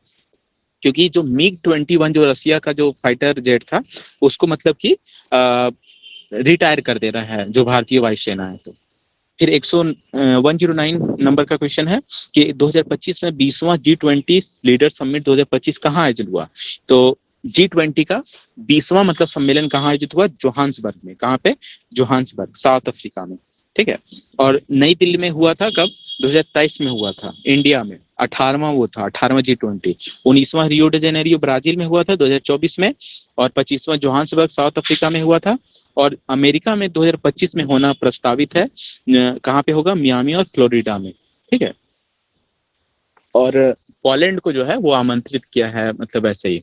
क्योंकि जो MiG-21 जो रसिया का जो फाइटर जेट था उसको मतलब कि रिटायर कर दे रहा है जो भारतीय वायुसेना है। तो फिर 109 नंबर का क्वेश्चन है कि 2025 में 20वां G20 लीडर समिट 2025 कहाँ आयोजित हुआ? तो G20 का 20वां मतलब सम्मेलन कहाँ आयोजित हुआ? जोहान्सबर्ग में। कहाँ पे? जोहान्सबर्ग, साउथ अफ्रीका में। ठीक है, और नई दिल्ली में हुआ था कब? 2023 में हुआ था, इंडिया में 18वां वो था, 18वां G20। 19वां रियो डी जेनेरियो ब्राजील में हुआ था 2024 में, और 25वां जोहान्सबर्ग साउथ अफ्रीका में हुआ था। और अमेरिका में 2025 में होना प्रस्तावित है, कहाँ पे होगा? मियामी और फ्लोरिडा में। ठीक है, और पोलैंड को जो है वो आमंत्रित किया है, मतलब ऐसे ही।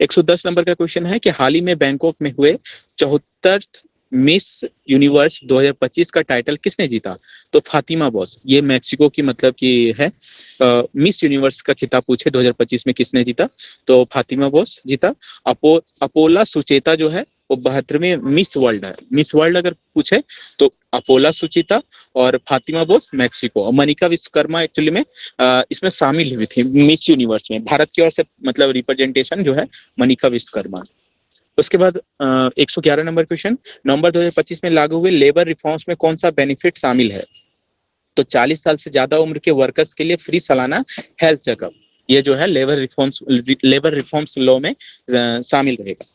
110 नंबर का क्वेश्चन है कि हाल ही में बैंकॉक में हुए 74 मिस यूनिवर्स 2025 का टाइटल किसने जीता? तो फातिमा बॉस, ये मैक्सिको की मतलब की है। मिस यूनिवर्स का खिताब पूछे 2025 में किसने जीता? तो फातिमा बॉस जीता। अपोला सुचेता जो है वो 72वें मिस वर्ल्ड है। मिस वर्ल्ड अगर पूछे तो अपोला सुचिता और फातिमा बोस मैक्सिको, और मनिका विश्वकर्मा एक्चुअली में इसमें शामिल हुई थी मिस यूनिवर्स में, भारत की ओर से मतलब रिप्रेजेंटेशन जो है मनिका विश्वकर्मा। उसके बाद 111 नंबर क्वेश्चन, नवंबर 2025 में लागू हुए लेबर रिफॉर्म्स में कौन सा बेनिफिट शामिल है? तो 40 साल से ज्यादा उम्र के वर्कर्स के लिए फ्री सालाना हेल्थ चेकअप, ये जो है लेबर रिफॉर्म्स लॉ में शामिल रहेगा।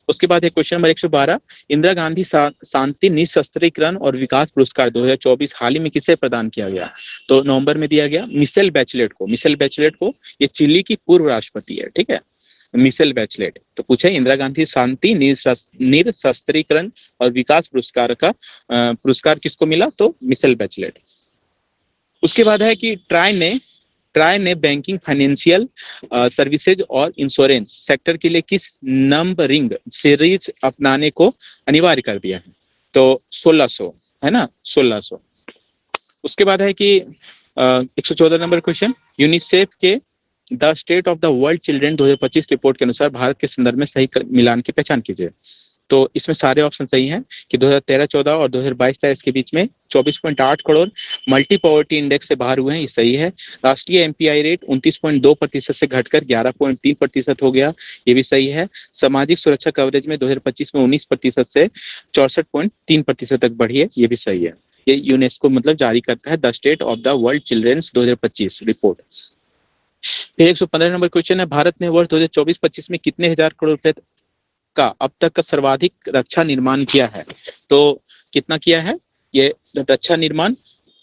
उसके बाद है क्वेश्चन नंबर 112, इंदिरा गांधी शांति निशस्त्रीकरण और विकास पुरस्कार 2024 हाल ही में किसे प्रदान किया गया? तो नवंबर में दिया गया मिशेल बैचलेट को। मिशेल बैचलेट को, ये चिली की पूर्व राष्ट्रपति है। ठीक है, मिशेल बैचलेट। तो पूछे इंदिरा गांधी शांति निशस्त्रीकरण और विकास पुरस्कार का पुरस्कार किसको मिला? तो मिशेल बैचलेट। उसके बाद है कि ट्राई ने बैंकिंग, फाइनेंशियल सर्विसेज और इंश्योरेंस सेक्टर के लिए किस नंबरिंग सीरीज अपनाने को अनिवार्य कर दिया है? तो 1600 है ना, 1600। उसके बाद है कि 114 नंबर क्वेश्चन, यूनिसेफ के the state of the world children 2025 report के अनुसार भारत के संदर्भ में सही मिलान की पहचान कीजिए। तो इसमें सारे ऑप्शन सही हैं कि 2013-14 और 2022-23 के बीच में 24.8 करोड़ मल्टी पॉवर्टी इंडेक्स से बाहर हुए हैं, ये सही है। राष्ट्रीय एमपीआई रेट 29.2% से घटकर 11.3% हो गया, ये भी सही है। सामाजिक सुरक्षा कवरेज में 2025 में 19% से 64.3% तक बढ़ी है, ये भी सही है। ये यूनेस्को मतलब जारी करता है the state of the world children's 2025 report. फिर 115 नंबर क्वेश्चन है, भारत ने वर्ष 2024-25 में कितने हजार करोड़ रुपए का अब तक का सर्वाधिक रक्षा निर्माण किया है? तो कितना किया है ये रक्षा निर्माण?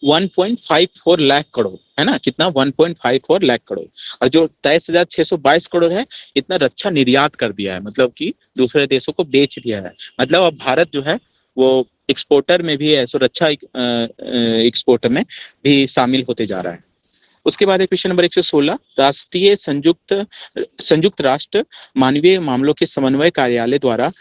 1.54 लाख करोड़ है ना, कितना? 1.54 लाख करोड़। और जो 23,622 करोड़ है, इतना रक्षा निर्यात कर दिया है, मतलब कि दूसरे देशों को बेच दिया है। मतलब अब भारत जो है वो एक्सपोर्टर में भी है, सो रक्षा एक्सपोर्टर में भी शामिल होते जा रहा है। उसके बाद है क्वेश्चन नंबर 116, राष्ट्रीय संयुक्त राष्ट्र मानवीय मामलों के समन्वय कार्यालय द्वारा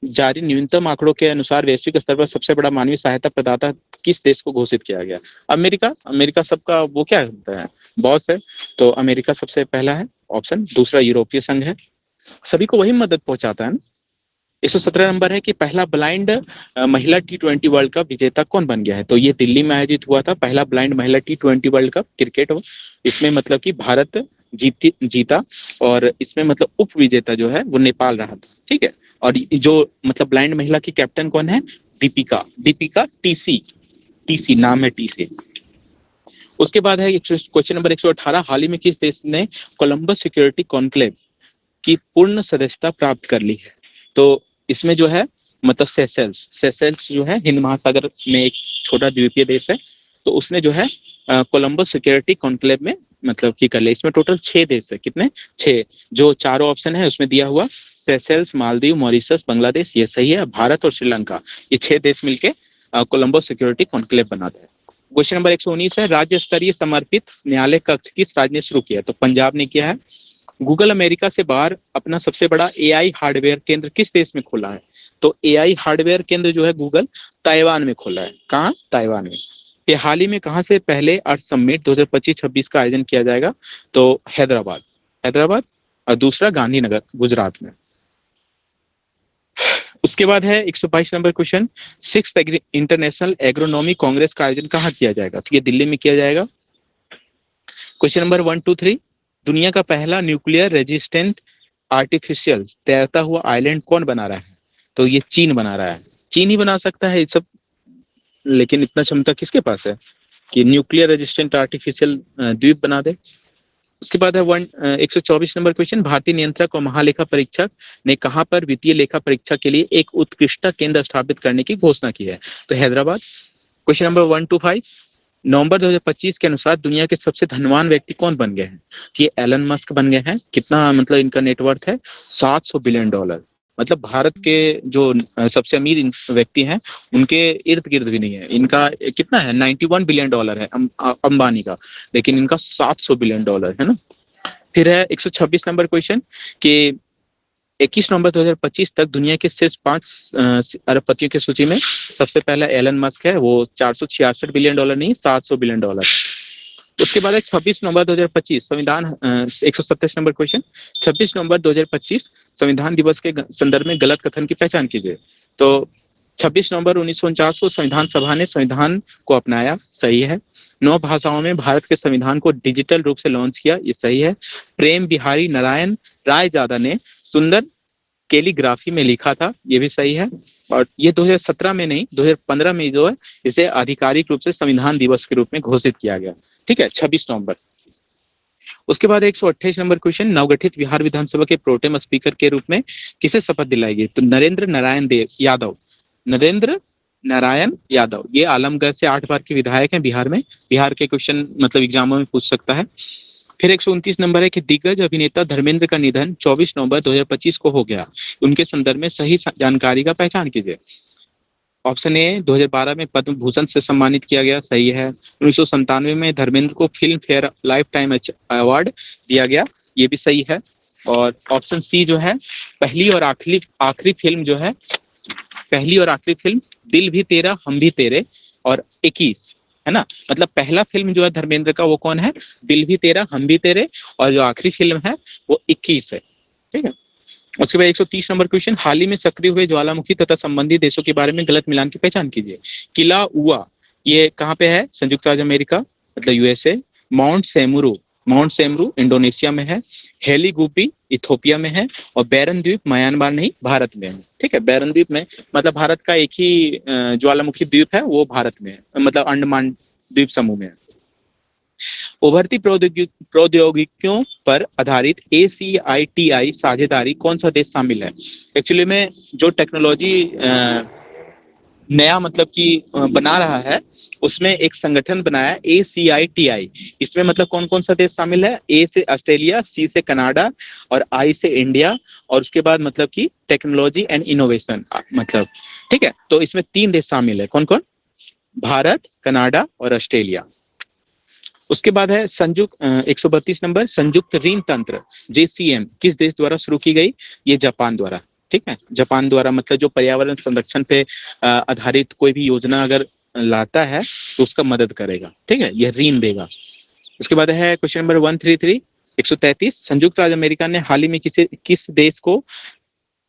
जारी न्यूनतम आंकड़ों के अनुसार वैश्विक स्तर पर सबसे बड़ा मानवीय सहायता प्रदाता किस देश को घोषित किया गया? अमेरिका सबका वो क्या होता है? बॉस है। तो अमेरिका सबसे पहला है ऑप्शन। दूसरा यूरोपीय संघ है, सभी को वही मदद पहुंचाता है ना। 117 नंबर है कि पहला ब्लाइंड महिला T20 वर्ल्ड कप विजेता कौन बन गया है? तो ये दिल्ली में आयोजित हुआ था पहला ब्लाइंड महिला T20 वर्ल्ड कप क्रिकेट। इसमें मतलब कि भारत जीता, और इसमें मतलब उप विजेता जो है वो नेपाल रहा था। ठीक है, और जो मतलब ब्लाइंड महिला की कैप्टन कौन है? दीपिका, दीपिका टीसी, टीसी नाम है, टीसी। उसके बाद है क्वेश्चन नंबर 118, हाल ही में किस देश ने कोलंबस सिक्योरिटी कॉन्क्लेव की पूर्ण सदस्यता प्राप्त कर ली है? तो इसमें जो है मतलब सेशेल्स, सेशेल्स जो है हिंद महासागर में एक छोटा द्वीपीय देश है, तो उसने जो है कोलंबस सिक्योरिटी कॉन्क्लेव में मतलब की कर लिया। इसमें टोटल 6 देश है, कितने? 6। जो चारों ऑप्शन है उसमें दिया हुआ सेशेल्स, मालदीव, मॉरिशस, बांग्लादेश, ये सही है। भारत और श्रीलंका, ये 6 देश मिलके कोलंबस सिक्योरिटी कॉन्क्लेव बनाते हैं। क्वेश्चन नंबर 119 है, राज्य स्तरीय समर्पित न्यायालय कक्ष किस राज्य ने शुरू किया? तो पंजाब ने किया है। गूगल अमेरिका से बाहर अपना सबसे बड़ा एआई हार्डवेयर केंद्र किस देश में खोला है? तो एआई हार्डवेयर केंद्र जो है गूगल ताइवान में खोला है। कहाँ? ताइवान में। ये हाल ही में कहाँ से पहले अर्थ समिट 2025-26 का आयोजन किया जाएगा? तो हैदराबाद, हैदराबाद, और दूसरा गांधीनगर गुजरात में। उसके बाद है 122 number question, 6th international agronomy Congress का आयोजन कहाँ किया जाएगा? तो ये दिल्ली में किया जाएगा। क्वेश्चन नंबर 1, 2, 3, दुनिया का पहला न्यूक्लियर रेजिस्टेंट आर्टिफिशियल तैरता हुआ आइलैंड कौन बना रहा है? तो ये चीन बना रहा है। चीन ही बना सकता है ये सब, लेकिन इतना क्षमता किसके पास है कि न्यूक्लियर रेजिस्टेंट आर्टिफिशियल द्वीप बना दे। उसके बाद है 124 नंबर क्वेश्चन, भारतीय नियंत्रक और महालेखा परीक्षक ने कहां पर वित्तीय लेखा परीक्षा के लिए एक उत्कृष्टता केंद्र स्थापित करने की घोषणा की है? तो हैदराबाद। क्वेश्चन नंबर 125, नवंबर 2025 के अनुसार दुनिया के सबसे धनवान व्यक्ति कौन बन गए हैं? ये एलन मस्क बन गए हैं। कितना मतलब इनका नेटवर्थ है? $700 बिलियन। मतलब भारत के जो सबसे अमीर व्यक्ति हैं उनके इर्द गिर्द भी नहीं है। इनका कितना है? $91 बिलियन है अंबानी का, लेकिन इनका $700 बिलियन है ना। फिर है 126 नंबर क्वेश्चन कि 21 नवंबर 2025 तक दुनिया के शीर्ष 5 अरबपतियों की सूची में सबसे पहला एलन मस्क है। वो $466 बिलियन नहीं, $700 बिलियन। उसके बाद है 26 नवंबर 2025 संविधान 127 नंबर क्वेश्चन, 26 नवंबर 2025 संविधान दिवस के संदर्भ में गलत कथन की पहचान कीजिए। तो 26 नवंबर 1949 को संविधान सभा ने संविधान को अपनाया, सही है। 9 भाषाओं में भारत के संविधान को डिजिटल रूप से लॉन्च किया, ये सही है। प्रेम बिहारी नारायण रायजादा ने सुंदर कैलीग्राफी में लिखा था, ये भी सही है। और ये 2017 में नहीं, 2015 में जो है इसे आधिकारिक रूप से संविधान दिवस के रूप में घोषित किया गया। ठीक है, 26 नवंबर। उसके बाद 128 नंबर क्वेश्चन, नवगठित बिहार विधानसभा के प्रोटेम स्पीकर के रूप में किसे शपथ दिलाई गई? तो नरेंद्र नारायण यादव, नरेंद्र नारायण यादव। ये आलमगढ़ से 8 बार के विधायक हैं बिहार में। बिहार के क्वेश्चन मतलब एग्जामों में पूछ सकता है। फिर 129 नंबर है कि दिग्गज अभिनेता धर्मेंद्र का निधन 24 नवंबर 2025 को हो गया, उनके संदर्भ में सही जानकारी का पहचान कीजिए। ऑप्शन ए 2012 में पद्म भूषण से सम्मानित किया गया, सही है। 1997 में धर्मेंद्र को film fair life time award दिया गया, ये भी सही है। और ऑप्शन सी जो है पहली और आखिरी फिल्म जो है, पहली और आखिरी फिल्म दिल भी तेरा हम भी तेरे और 21 है ना। मतलब पहला फिल्म जो है धर्मेंद्र का वो कौन है? दिल भी तेरा हम भी तेरे, और जो आखिरी फिल्म है वो 21 है। ठीक है। उसके बाद 130 नंबर क्वेश्चन, हाल ही में सक्रिय हुए ज्वालामुखी तथा संबंधित देशों के बारे में गलत मिलान की पहचान कीजिए। किला उआ ये कहाँ पे है? संयुक्त राज्य अमेरिका मतलब यूएसए। माउंट सेमरू इंडोनेशिया में है। हेली गुपी इथोपिया में है। और बैरन द्वीप म्यांमार नहीं, भारत में है। ठीक है, बैरन द्वीप में मतलब भारत का एक ही ज्वालामुखी द्वीप है, वो भारत में है, मतलब अंडमान द्वीप समूह में है। उभरती प्रौद्योगिकियों पर आधारित ACITI साझेदारी कौन सा देश शामिल है? एक्चुअली में जो टेक्नोलॉजी नया मतलब कि बना रहा है उसमें एक संगठन बनाया ACITI। इसमें मतलब कौन कौन सा देश शामिल है? A से ऑस्ट्रेलिया, C से कनाडा और I से इंडिया, और उसके बाद मतलब कि टेक्नोलॉजी एंड इनोवेशन मतलब। ठीक है, तो इसमें 3 देश शामिल है, कौन कौन? भारत, कनाडा और ऑस्ट्रेलिया। उसके बाद है संयुक्त 132 नंबर, संयुक्त ऋण तंत्र JCM किस देश द्वारा शुरू की गई? ये जापान द्वारा। ठीक है, जापान द्वारा मतलब जो पर्यावरण संरक्षण पे आधारित कोई भी योजना अगर लाता है तो उसका मदद करेगा। ठीक है, यह ऋण देगा। उसके बाद है क्वेश्चन नंबर 133 133, संयुक्त राज्य अमेरिका ने हाल ही में किस देश को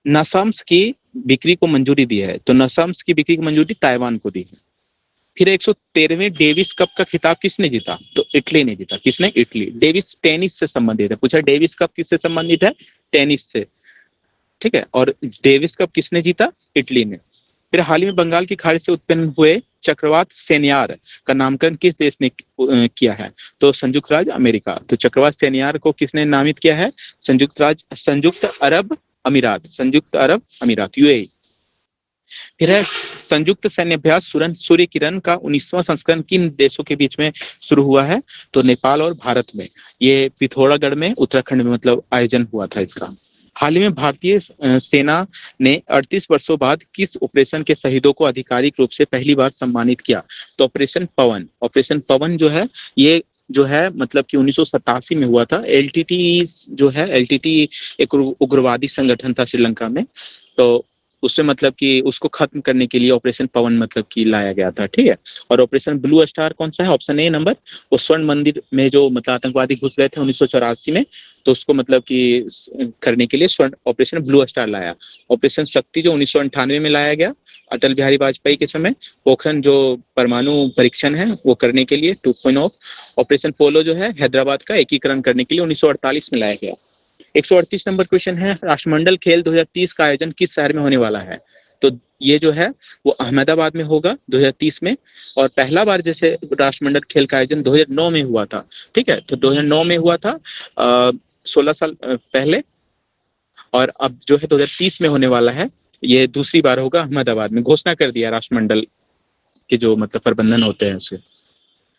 नासाम्स की बिक्री को मंजूरी दी है? तो नसम्स की बिक्री की मंजूरी ताइवान को दी है। फिर 113वें डेविस कप का खिताब किसने जीता? तो इटली ने जीता। किसने? इटली। डेविस टेनिस से संबंधित है, पूछा डेविस कप किससे संबंधित है? टेनिस से, ठीक है। और डेविस कप किसने जीता? इटली ने। फिर हाल ही में बंगाल की खाड़ी से उत्पन्न हुए चक्रवात सेनियार का नामकरण किस देश ने किया है? तो संयुक्त राज्य अमेरिका। तो चक्रवात सेनियार को किसने नामित किया है? संयुक्त अरब अमीरात, संयुक्त अरब अमीरात, यूएई। फिर है संयुक्त सैन्य अभ्यास सूर्य किरण का 19वां संस्करण किन देशों के बीच में शुरू हुआ है? तो नेपाल और भारत में। ये पिथौरागढ़ में उत्तराखंड में मतलब आयोजन हुआ था इसका। हाल ही में भारतीय सेना ने 38 वर्षों बाद किस ऑपरेशन के शहीदों को आधिकारिक रूप से पहली बार सम्मानित किया? तो ऑपरेशन पवन। ऑपरेशन पवन जो है ये जो है मतलब कि 1987 में हुआ था। एलटीटी जो है, एलटीटी एक उग्रवादी संगठन था श्रीलंका में, तो उससे मतलब कि उसको खत्म करने के लिए ऑपरेशन पवन मतलब कि लाया गया था, ठीक है। और ऑपरेशन ब्लू स्टार कौन सा है? ऑप्शन ए नंबर, वो स्वर्ण मंदिर में जो मतलब आतंकवादी घुस गए थे 1984 में, तो उसको मतलब कि करने के लिए स्वर्ण ऑपरेशन ब्लू स्टार लाया। ऑपरेशन शक्ति जो 1998 में लाया गया अटल बिहारी वाजपेयी के समय, पोखरण जो परमाणु परीक्षण है वो करने के लिए 2.0। ऑपरेशन पोलो जो है हैदराबाद का एकीकरण करने के लिए 1948 में लाया गया। 138 नंबर क्वेश्चन है, राष्ट्रमंडल खेल 2030 का आयोजन किस शहर में होने वाला है? तो ये जो है वो अहमदाबाद में होगा 2030 में। और पहला बार जैसे राष्ट्रमंडल खेल का आयोजन 2009 में हुआ था, ठीक है। तो 2009 में हुआ था 16 साल पहले, और अब जो है 2030 में होने वाला है, ये दूसरी बार होगा अहमदाबाद में। घोषणा कर दिया राष्ट्रमंडल के जो मतलब प्रबंधन होते हैं उसे।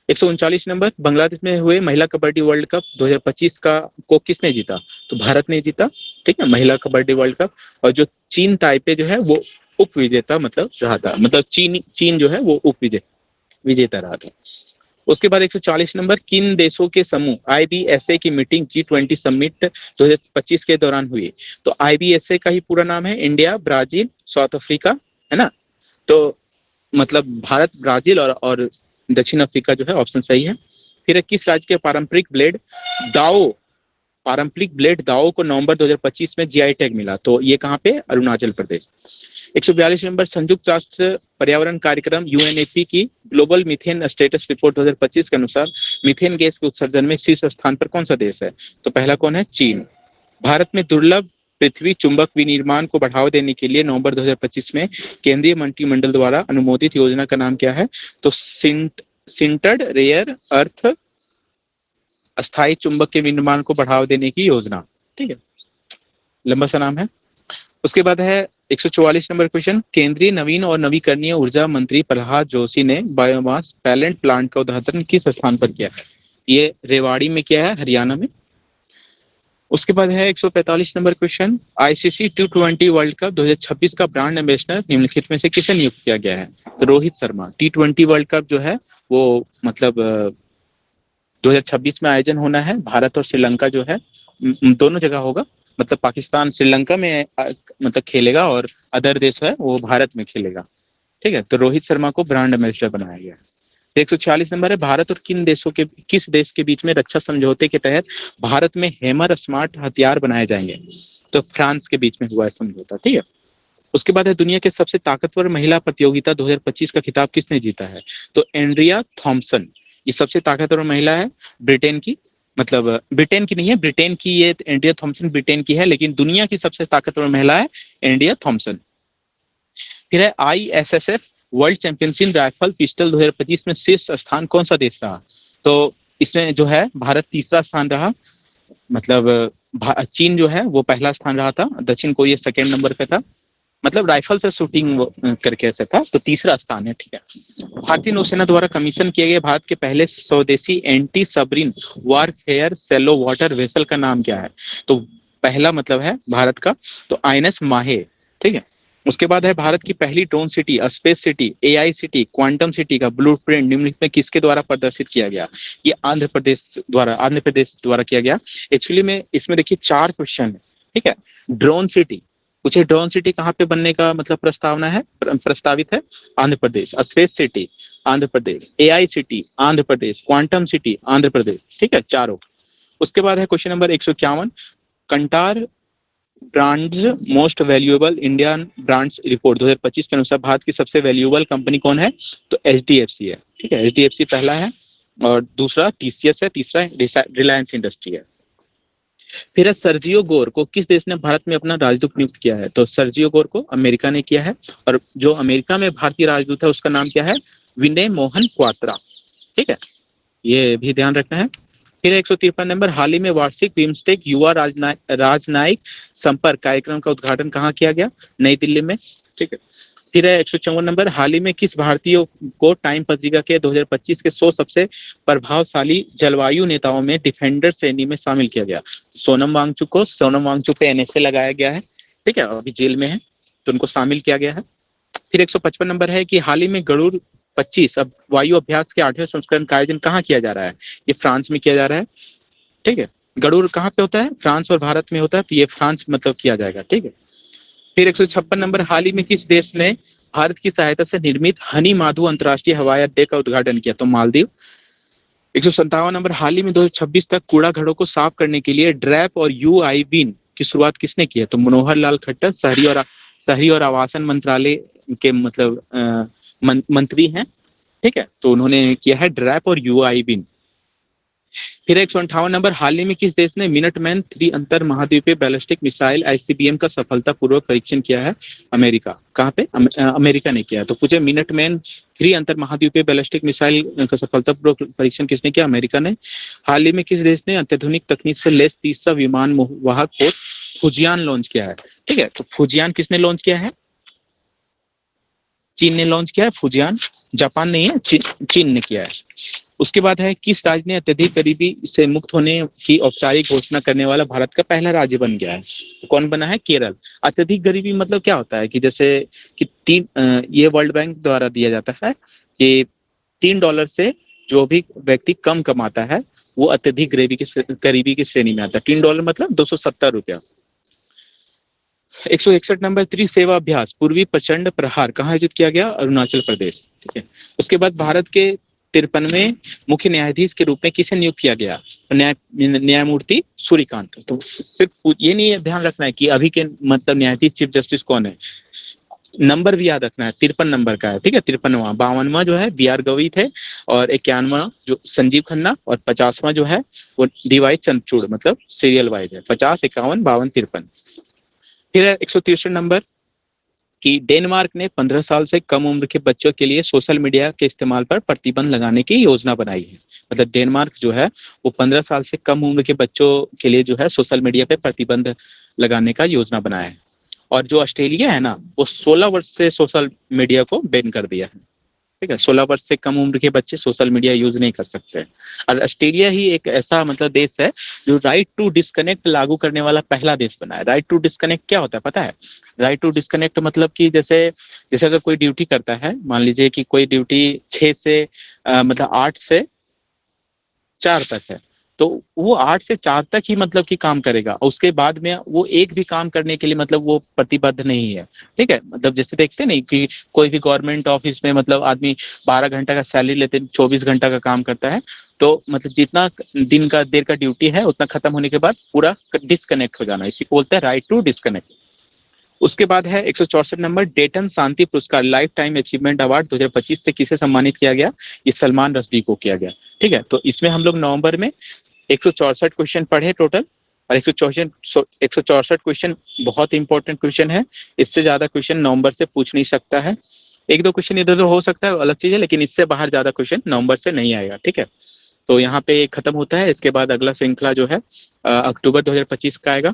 139 नंबर, बांग्लादेश में हुए महिला कबड्डी वर्ल्ड कप 2025 का को किसने जीता? तो भारत ने जीता, ठीक है, महिला कबड्डी वर्ल्ड कप। और जो चीन ताइपे जो है वो उप विजेता मतलब रहा था, मतलब चीन जो है वो उप विजेता रहा था। उसके बाद 140 नंबर, किन देशों के समूह आईबीएसए की मीटिंग G20 समिट 2025 के दौरान हुई? तो आईबीएसए का ही पूरा नाम है इंडिया, ब्राजील, साउथ अफ्रीका, है ना। तो मतलब भारत, ब्राजील और दक्षिण अफ्रीका जो है ऑप्शन सही है। फिर किस राज्य के पारंपरिक ब्लेड दाओ को नवंबर 2025 में जीआई टैग मिला? तो ये कहाँ पे? अरुणाचल प्रदेश। 142 नंबर, संयुक्त राष्ट्र पर्यावरण कार्यक्रम यूएनईपी की ग्लोबल मीथेन स्टेटस रिपोर्ट 2025 के अनुसार मीथेन गैस के उत्सर्जन में शीर्ष स्थान पर कौन सा देश है? तो पहला कौन है? चीन। भारत में दुर्लभ पृथ्वी चुंबक विनिर्माण को बढ़ावा देने के लिए नवंबर 2025 में केंद्रीय मंत्रिमंडल द्वारा अनुमोदित योजना का नाम क्या है? तो सिंटर्ड रेयर अर्थ अस्थायी चुंबक के विनिर्माण को बढ़ावा देने की योजना, ठीक है, लंबा सा नाम है। उसके बाद है 144 नंबर क्वेश्चन, केंद्रीय नवीन और नवीकरणीय ऊर्जा मंत्री प्रहलाद जोशी ने बायोमास पैलेंट प्लांट का उद्घाटन किस स्थान पर किया है? ये रेवाड़ी में किया है, हरियाणा में। उसके बाद है 145 number question, ICC T20 world cup 2026 का ब्रांड एम्बेसडर निम्नलिखित में से किसे नियुक्त किया गया है? तो Rohit Sharma. T20 world cup जो है वो मतलब 2026 में आयोजन होना है। भारत और श्रीलंका जो है दोनों जगह होगा, मतलब पाकिस्तान श्रीलंका में मतलब खेलेगा और अदर देश है वो भारत में खेलेगा, ठीक है। तो रोहित शर्मा को ब्रांड एम्बेसडर बनाया गया है। 146 नंबर है, भारत और किस देश के बीच में रक्षा समझौते के तहत भारत में हैमर स्मार्ट हथियार बनाए जाएंगे? तो फ्रांस के बीच में हुआ है समझौता, ठीक है। उसके बाद है दुनिया के सबसे ताकतवर महिला प्रतियोगिता 2025 का खिताब किसने जीता है? तो एंड्रिया थॉम्सन, ये सबसे ताकतवर महिला है ब्रिटेन की, मतलब ब्रिटेन की नहीं है, ब्रिटेन की ये एंड्रिया थॉम्सन ब्रिटेन की है, लेकिन दुनिया की सबसे ताकतवर महिला है एंड्रिया थॉम्सन। फिर है ISSF world championship rifle pistol 2025 में शीर्ष स्थान कौन सा देश रहा? तो इसमें जो है भारत तीसरा स्थान रहा, मतलब चीन जो है वो पहला स्थान रहा था, दक्षिण कोरिया सेकेंड नंबर पे था, मतलब राइफल से शूटिंग करके ऐसे था, तो तीसरा स्थान है, ठीक है। भारतीय नौसेना द्वारा कमीशन किए गए भारत के पहले स्वदेशी anti submarine warfare shallow water vessel का नाम क्या है? तो पहला मतलब है भारत का तो आईएनएस माहे, ठीक है। उसके बाद है भारत की पहली drone city, space city, AI city, quantum city का ब्लूप्रिंट निम्नलिखित में किसके द्वारा प्रदर्शित किया गया? ये आंध्र प्रदेश द्वारा किया गया। एक्चुअली में इसमें देखिए 4 क्वेश्चन है, ठीक है। ड्रोन सिटी पूछे, ड्रोन सिटी कहाँ पे बनने का मतलब प्रस्तावित है? Andhra Pradesh. Space city Andhra Pradesh, AI city Andhra Pradesh, quantum city Andhra Pradesh, ठीक है, चारों। उसके बाद है question number 151, Kantar brands most valuable Indian brands report 2025 के अनुसार भारत की सबसे वैल्यूएबल कंपनी कौन है? तो एचडीएफसी है। ठीक है, एचडीएफसी पहला है और दूसरा टीसीएस है, तीसरा रिलायंस इंडस्ट्री है। फिर है सर्जियो गोर को किस देश ने भारत में अपना राजदूत नियुक्त किया है? तो सर्जियो गोर को अमेरिका ने किया है और जो अमेरिका में भारतीय राजदूत है उसका नाम क्या है? विनय मोहन क्वात्रा। ठीक है, ये भी ध्यान रखना है। फिर 153 नंबर, हाल ही में वार्षिक बिम्स्टेक युवा राजनयिक संपर्क कार्यक्रम का उद्घाटन कहाँ किया गया? नई दिल्ली में। ठीक है, फिर है 154 नंबर, हाल ही में किस भारतीय को टाइम पत्रिका के 2025 के 100 सबसे प्रभावशाली जलवायु नेताओं में डिफेंडर श्रेणी में शामिल किया गया? सोनम वांगचुक को, सोनम वांगचुक पे एनएसए लगाया गया है। ठीक है, अभी जेल में है तो उनको शामिल किया गया है। फिर 155 नंबर है कि हाल ही में गरुड़ 25 अब वायु अभ्यास के 8वें संस्करण का आयोजन कहाँ किया जा रहा है? ये फ्रांस में किया जा रहा है। ठीक है, गरुड़ कहाँ पे होता है? फ्रांस और भारत में होता है, तो ये फ्रांस मतलब किया जाएगा। ठीक है, फिर 156 नंबर, हाल ही में किस देश ने भारत की सहायता से निर्मित हनी माधु अंतर्राष्ट्रीय हवाई अड्डे का उद्घाटन किया? तो मालदीव। 157 नंबर, हाल ही में 2026 तक कूड़ा घरों को साफ करने के लिए ड्रैप और यूआई बिन की शुरुआत किसने की है? तो मनोहर लाल खट्टर शहरी और आवासन मंत्रालय के मतलब मंत्री हैं। ठीक है, तो उन्होंने किया है ड्रैप और यूआई बिन। फिर 158 नंबर, हाल ही में किस देश ने मिनटमैन 3 अंतर महाद्वीपीय बैलिस्टिक मिसाइल आईसीबीएम का सफलतापूर्वक परीक्षण किया है? अमेरिका। कहाँ पे? अमेरिका ने किया है। तो पूछे मिनटमैन 3 अंतर महाद्वीपीय बैलिस्टिक मिसाइल का सफलतापूर्वक परीक्षण किसने किया? अमेरिका ने। हाल ही में किस देश ने अत्याधुनिक तकनीक से लैस तीसरा विमान वाहक पोत फुजियान लॉन्च किया है? ठीक है, तो फुजियान किसने लॉन्च किया है? चीन ने लॉन्च किया है फुजियान, जापान नहीं है, चीन ने किया है। उसके बाद है किस राज्य ने अत्यधिक गरीबी से मुक्त होने की औपचारिक घोषणा करने वाला भारत का पहला राज्य बन गया है? तो कौन बना है? केरल। अत्यधिक गरीबी मतलब क्या होता है कि जैसे कि ये वर्ल्ड बैंक द्वारा दिया जाता है कि $3 से जो भी व्यक्ति कम कमाता है वो अत्यधिक गरीबी की श्रेणी में आता है। $3 मतलब 270 रुपया। 161 नंबर, त्रिसेवा अभ्यास पूर्वी प्रचंड प्रहार कहाँ आयोजित किया गया? अरुणाचल प्रदेश। ठीक है, उसके बाद भारत के 53वें मुख्य न्यायाधीश के रूप में किसे नियुक्त किया गया? न्यायमूर्ति सूर्यकांत। तो सिर्फ ये नहीं ध्यान रखना है कि अभी के मतलब न्यायाधीश चीफ जस्टिस कौन है, नंबर भी याद रखना है। 53 नंबर का है। ठीक है, 53वां। 52वां जो है बी आर गवई थे और 51वां जो संजीव खन्ना और 50वां जो है वो डीवाई चंद्रचूड़, मतलब सीरियल वाइज है। 50, 51, 52, 53। फिर 163 नंबर कि डेनमार्क ने 15 साल से कम उम्र के बच्चों के लिए सोशल मीडिया के इस्तेमाल पर प्रतिबंध लगाने की योजना बनाई है। मतलब डेनमार्क जो है वो 15 साल से कम उम्र के बच्चों के लिए जो है सोशल मीडिया पे प्रतिबंध लगाने का योजना बनाया है। और जो ऑस्ट्रेलिया है ना वो 16 वर्ष से सोशल मीडिया को बैन कर दिया है। ठीक है, 16 वर्ष से कम उम्र के बच्चे सोशल मीडिया यूज नहीं कर सकते। और ऑस्ट्रेलिया ही एक ऐसा मतलब देश है जो राइट टू डिस्कनेक्ट लागू करने वाला पहला देश बना है। राइट टू डिस्कनेक्ट क्या होता है पता है? राइट टू डिस्कनेक्ट मतलब कि जैसे जैसे अगर कोई ड्यूटी करता है, मान लीजिए कि कोई ड्यूटी 6 से मतलब 8 से 4 तक है, तो वो 8 से 4 तक ही मतलब कि काम करेगा और उसके बाद में वो एक भी काम करने के लिए मतलब वो प्रतिबद्ध नहीं है। ठीक है, मतलब जैसे देखते नहीं कि कोई भी गवर्नमेंट ऑफिस में मतलब आदमी 12 घंटा का सैलरी लेते 24 घंटा का काम करता है, तो मतलब जितना दिन का देर का ड्यूटी है उतना खत्म होने के बाद पूरा डिस्कनेक्ट हो जाना, इसी को बोलते हैं राइट टू डिस्कनेक्ट। उसके बाद है 164 नंबर, डेटन शांति पुरस्कार लाइफ टाइम अचीवमेंट अवार्ड 2025 से किसे सम्मानित किया गया? ये सलमान रश्दी को किया गया। ठीक है, तो इसमें हम लोग नवंबर में 164 क्वेश्चन पढ़े टोटल और 164 क्वेश्चन बहुत इंपॉर्टेंट क्वेश्चन है। इससे ज्यादा क्वेश्चन नवंबर से पूछ नहीं सकता है। एक दो क्वेश्चन इधर उधर हो सकता है, अलग चीज है, लेकिन इससे बाहर ज्यादा क्वेश्चन नवंबर से नहीं आएगा। ठीक है, तो यहाँ पे खत्म होता है। इसके बाद अगला श्रृंखला जो है अक्टूबर 2025 का आएगा।